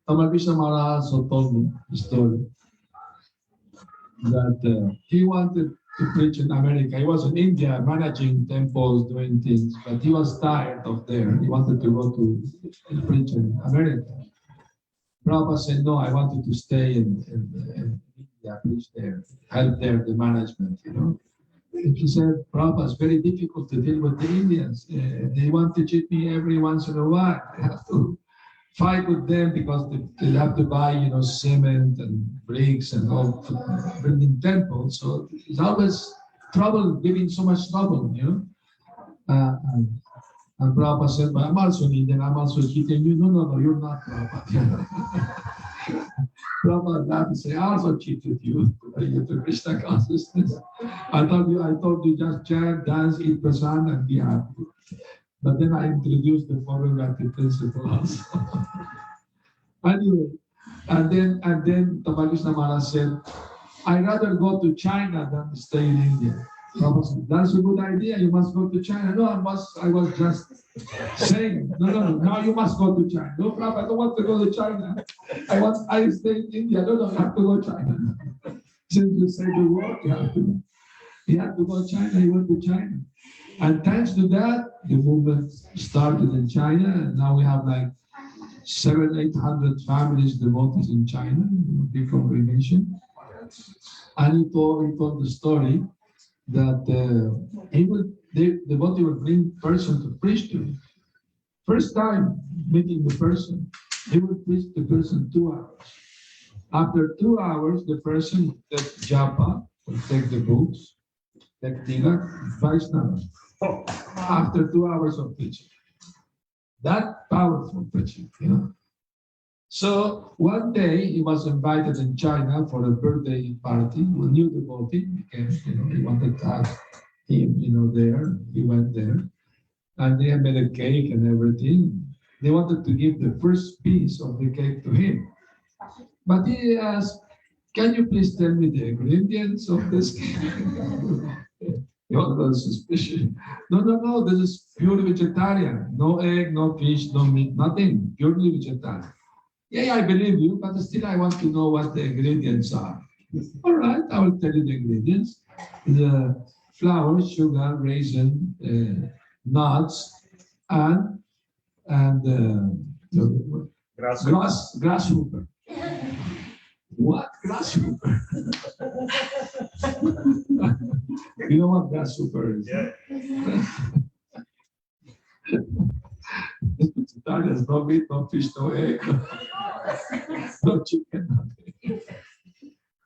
Tamal Krishna Maharaj told me the story that he wanted to preach in America. He was in India managing temples, doing things, but he was tired of there. He wanted to go to preach in America. Prabhupada said, no, I wanted to stay in India, preach there, help there, the management, And he said, Prabhupada, it's very difficult to deal with the Indians. They want to cheat me every once in a while. I have to fight with them because they have to buy, cement and bricks and all for building temples. So it's always trouble, giving so much trouble, And Prabhupada said, but I'm also Indian, I'm also cheating you. No, you're not Prabhupada. Prabhupada laughed and said, I also cheated you to bring you to Krishna consciousness. I told you just chant, dance, eat prasadam, and be happy. But then I introduced the following principle also. Anyway, and then Tamal Krishna Maharaj said, I'd rather go to China than stay in India. Said, that's a good idea. You must go to China. No, I was just saying. No. Now you must go to China. No, Prabhupada, I don't want to go to China. I stay in India. No, you have to go to China. Since you say the word, you have to go. He had to go to China. He went to China. And thanks to that, the movement started in China. And now we have like 700-800 families devoted in China, big congregation. And he told the story that the devotee would bring person to preach to him. First time meeting the person, he would preach the person 2 hours. After 2 hours, the person take japa, will take the books, take tilak, Vaishnava. After 2 hours of preaching. That powerful preaching, So one day he was invited in China for a birthday party. A new devotee became, he wanted to have him, there. He went there. And they had made a cake and everything. They wanted to give the first piece of the cake to him. But he asked, can you please tell me the ingredients of this cake? He was suspicious. No, this is pure vegetarian. No egg, no fish, no meat, nothing. Purely vegetarian. Yeah, I believe you, but still I want to know what the ingredients are. All right, I will tell you the ingredients. The flour, sugar, raisin, nuts, and grasshopper. What grasshopper? You know what grasshopper is? Yeah. There's no meat, no fish, no egg, no chicken, nothing.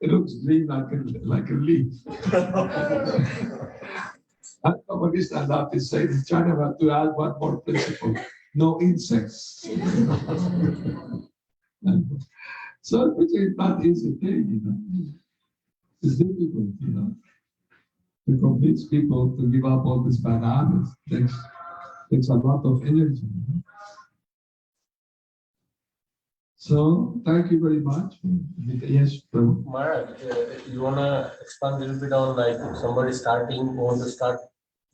It looks green like a leaf. And Ramakrishna laughed and said, in China, we have to add one more principle. No insects. So it's not easy thing, It's difficult, to convince people to give up all these bad habits. Takes a lot of energy. So thank you very much. Yes, Prabhu. Maharaj, you wanna expand a little bit on like if somebody starting want to start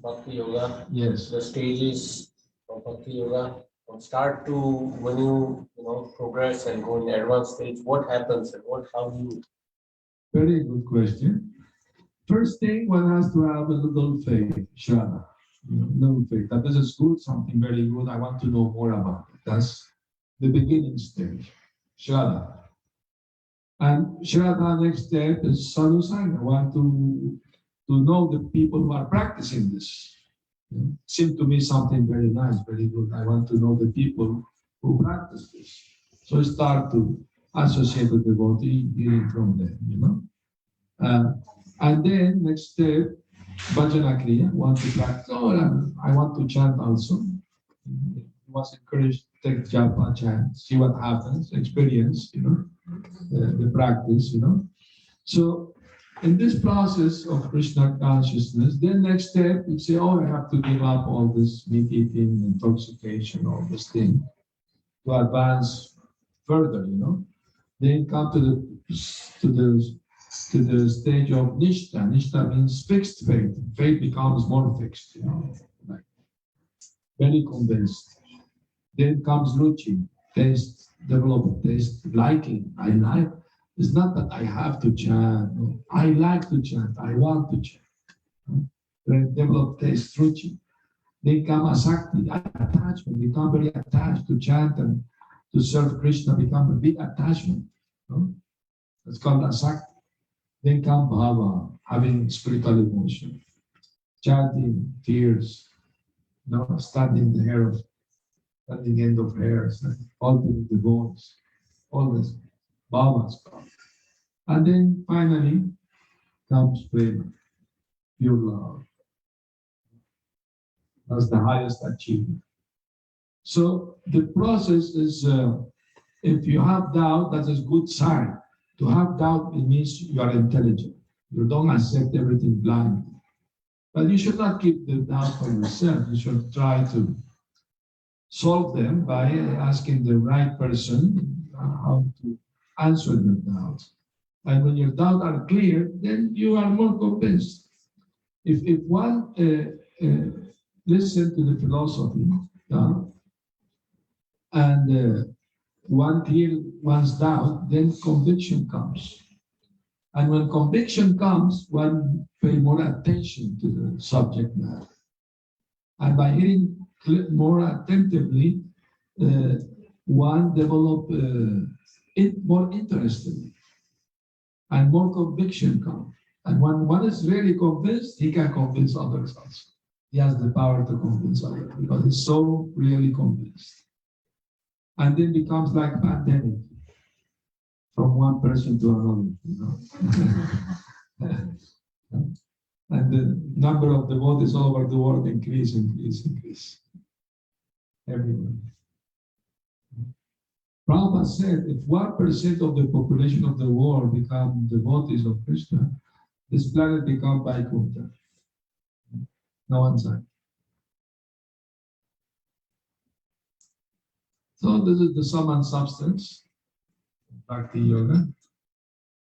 Bhakti Yoga, Yes. the stages of Bhakti Yoga? From start to when you progress and go in the advanced stage, what happens and how do you? Very good question. First thing, one has to have a little faith, Shraddha. Little faith. That this is good, something very good. I want to know more about it. That's the beginning stage, Shraddha. And Shraddha, next step is Sadhusanga. I want to know the people who are practicing this. Seemed to me something very nice, very good. I want to know the people who practice this. So I start to associate with the devotee, hearing from them, and then next step, Bhajana Kriya, want to practice. Oh, I want to chant also. Was encouraged to take japa, chant, see what happens, experience, the practice, So in this process of Krishna consciousness, then next step, you say, oh, I have to give up all this meat eating, intoxication, all this thing, to advance further, Then come to the stage of Nishtha. Nishtha means fixed faith. Faith becomes more fixed, like very convinced. Then comes Ruchi, taste, develop taste, liking. I like. It's not that I have to chant. No. I like to chant. I want to chant. Then develop taste, Ruchi. Then come Asakti, attachment. Become very attached to chant and to serve Krishna. Become a big attachment. It's called Asakti. Then come Bhava, having spiritual emotion. Chanting, tears, standing the hair of standing end of hairs, altering the bones, all this bhavas come. And then finally comes prema, pure love. That's the highest achievement. So the process is, if you have doubt, that is good sign. To have doubt, it means you are intelligent. You don't accept everything blindly. But you should not keep the doubt for yourself. You should try to solve them by asking the right person how to answer the doubts. And when your doubts are clear, then you are more convinced. If one listen to the philosophy and one clear one's doubt, then conviction comes. And when conviction comes, one pay more attention to the subject matter. And by hearing more attentively, one develop more interest in it. And more conviction comes. And when one is really convinced, he can convince others also. He has the power to convince others because he's so really convinced. And then becomes like pandemic from one person to another, And the number of devotees all over the world increase. Everywhere. Prabhupada said, if 1% of the population of the world become devotees of Krishna, this planet becomes Vaikuntha. No anxiety. So this is the sum and substance of Bhakti Yoga.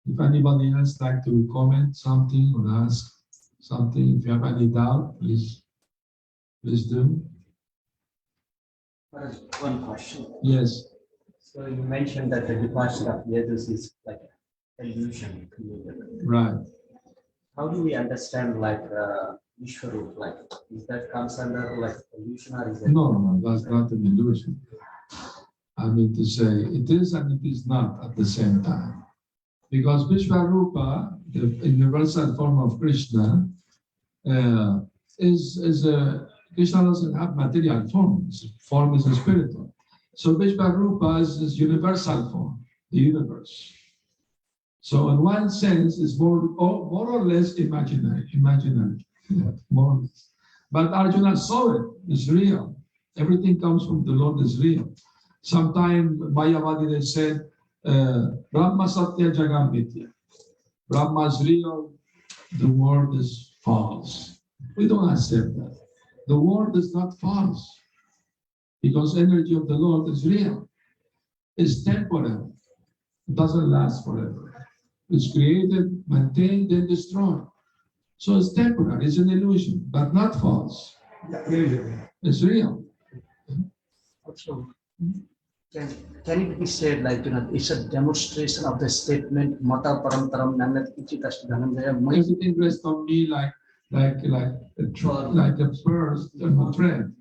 If anybody else like to comment something or ask something, if you have any doubt, please do. One question. Yes. So you mentioned that the departure of the others is like illusion. Right. How do we understand like Ishwarup? Like, is that comes under like illusion or is it? No, that's not an illusion. I mean to say, it is and it is not at the same time. Because Vishwarupa, the universal form of Krishna, is a Krishna doesn't have material form. His form is a spiritual. So Vishwarupa is his universal form, the universe. So in one sense, it's more or less imaginary, more or less. But Arjuna saw it, it's real. Everything comes from the Lord is real. Sometimes Mayavadi they said, Brahma Satya Jagam Mitya. Brahma is real, the world is false. We don't accept that. The world is not false because energy of the Lord is real. It's temporary. It doesn't last forever. It's created, maintained, then destroyed. So it's temporary. It's an illusion, but not false. It's real. Also, can it be said like, it's a demonstration of the statement, Mata Paramtaram Nanat Ichitas Dhananjaya. Everything rests on me like a first thread,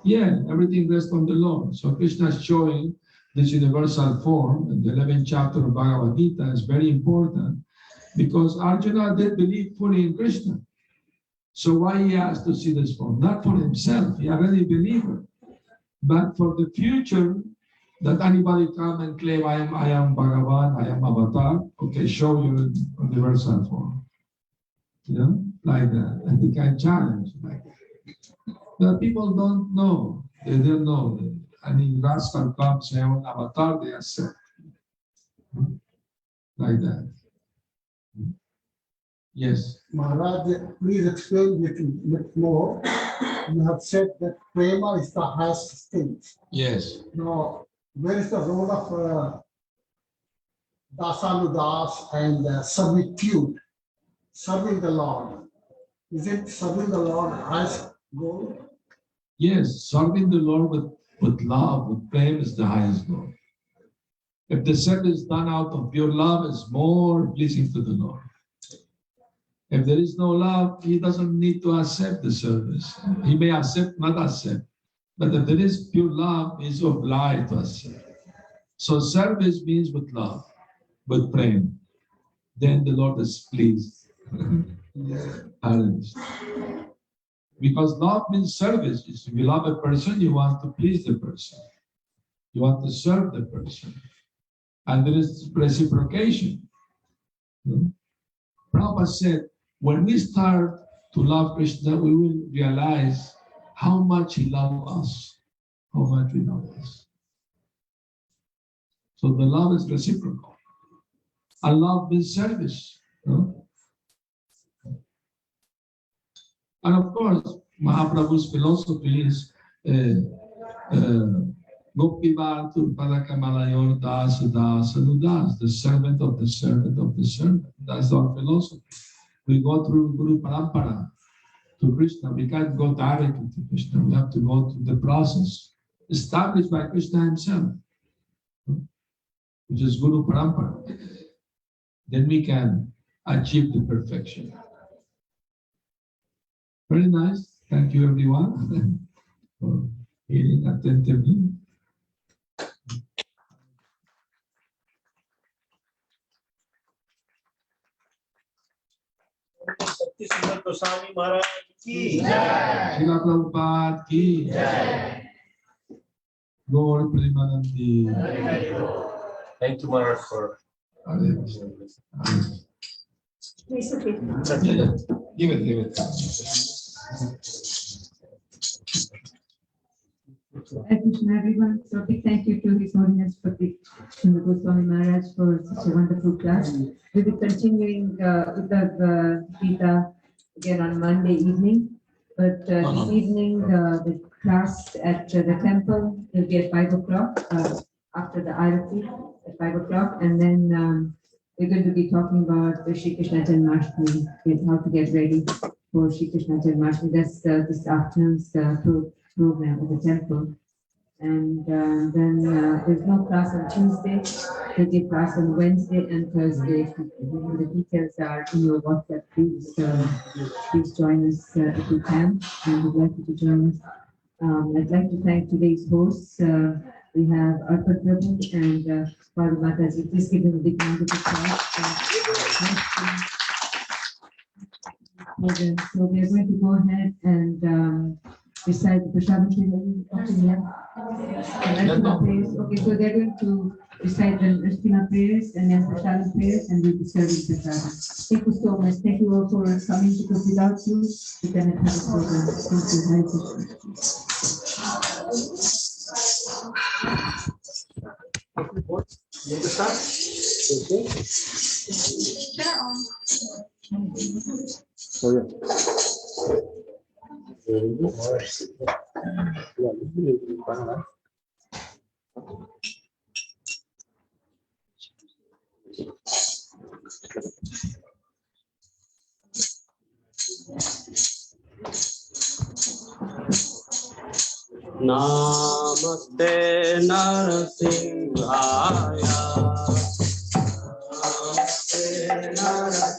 Yeah, everything rests on the Lord. So Krishna is showing this universal form, and the 11th chapter of Bhagavad Gita is very important because Arjuna did believe fully in Krishna. So why he has to see this form? Not for himself, he already believed it. But for the future, that anybody come and claim I am Bhagavan, I am Avatar, okay, show you universal form. Like that. And they can challenge like that. But people don't know. They don't know. Rascal comes, say, I'm an avatar, they accept. Like that. Yes. Maharaj, please explain little more. You have said that prema is the highest stage. Yes. Now, where is the role of dasanudas and servitude, serving the Lord? Is it serving the Lord highest goal? Yes, serving the Lord with love, with prema is the highest goal. If the service is done out of pure love, it's more pleasing to the Lord. If there is no love, he doesn't need to accept the service. He may accept, not accept. But if there is pure love, he's obliged to accept. So service means with love, with prema. Then the Lord is pleased. Because love means service. If you love a person, you want to please the person. You want to serve the person. And there is reciprocation. Prabhupada said, when we start to love Krishna, we will realize how much he loves us. How much we love us. So the love is reciprocal. And love means service. And of course, Mahaprabhu's philosophy is Gopi Bhartu Padakamalayur Das Das Anudas, the servant of the servant of the servant. That's our philosophy. We go through Guru Parampara to Krishna. We can't go directly to Krishna. We have to go through the process established by Krishna himself, which is Guru Parampara. Then we can achieve the perfection. Very nice. Thank you, everyone, for hearing attentively. Bhakti Sundar Goswami Maharaj ki Jai. Srila Prabhupada ki Jai. Gaur Premanandi. Thank you, Maharaj, for. Hare Krishna. Hare Krishna. Yeah. Give it. Hare Krishna, everyone. So big thank you to His Holiness Bhakti Sundar Goswami Maharaj for such a wonderful class. We'll be continuing Uddhav Gita again on Monday evening. But this evening, the class at the temple will be at 5 o'clock after the Arati at 5 o'clock. And then we're going to be talking about the Shri Krishna Janmashtami, how to get ready for Shri Krishna Janmashtami. That's this afternoon's program at the temple. And then there's no class on Tuesday. There'll be class on Wednesday and Thursday. The details are in your WhatsApp. Please join us if you can, and we'd like you to join us. I'd like to thank today's hosts. We have Arpat Prabhu and Padma Mataji. Please give them a big round of applause. So we are going to go ahead and recite the Prashadam prayers. Okay, so they're going to recite the Rashtina prayers and then Prashadam prayers, and we'll be serving Prashadam. Thank you so much. Thank you all for coming, because without you, we cannot have a program. Thank you. Hare Krishna. Namo Namaste Narasimhaya. Namaste Narasimhaya.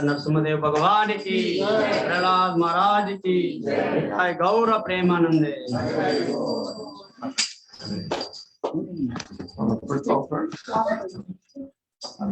Narasimhadeva भगवान की, प्रहलाद महाराज की, जय गौर प्रेमानंदे। First offer.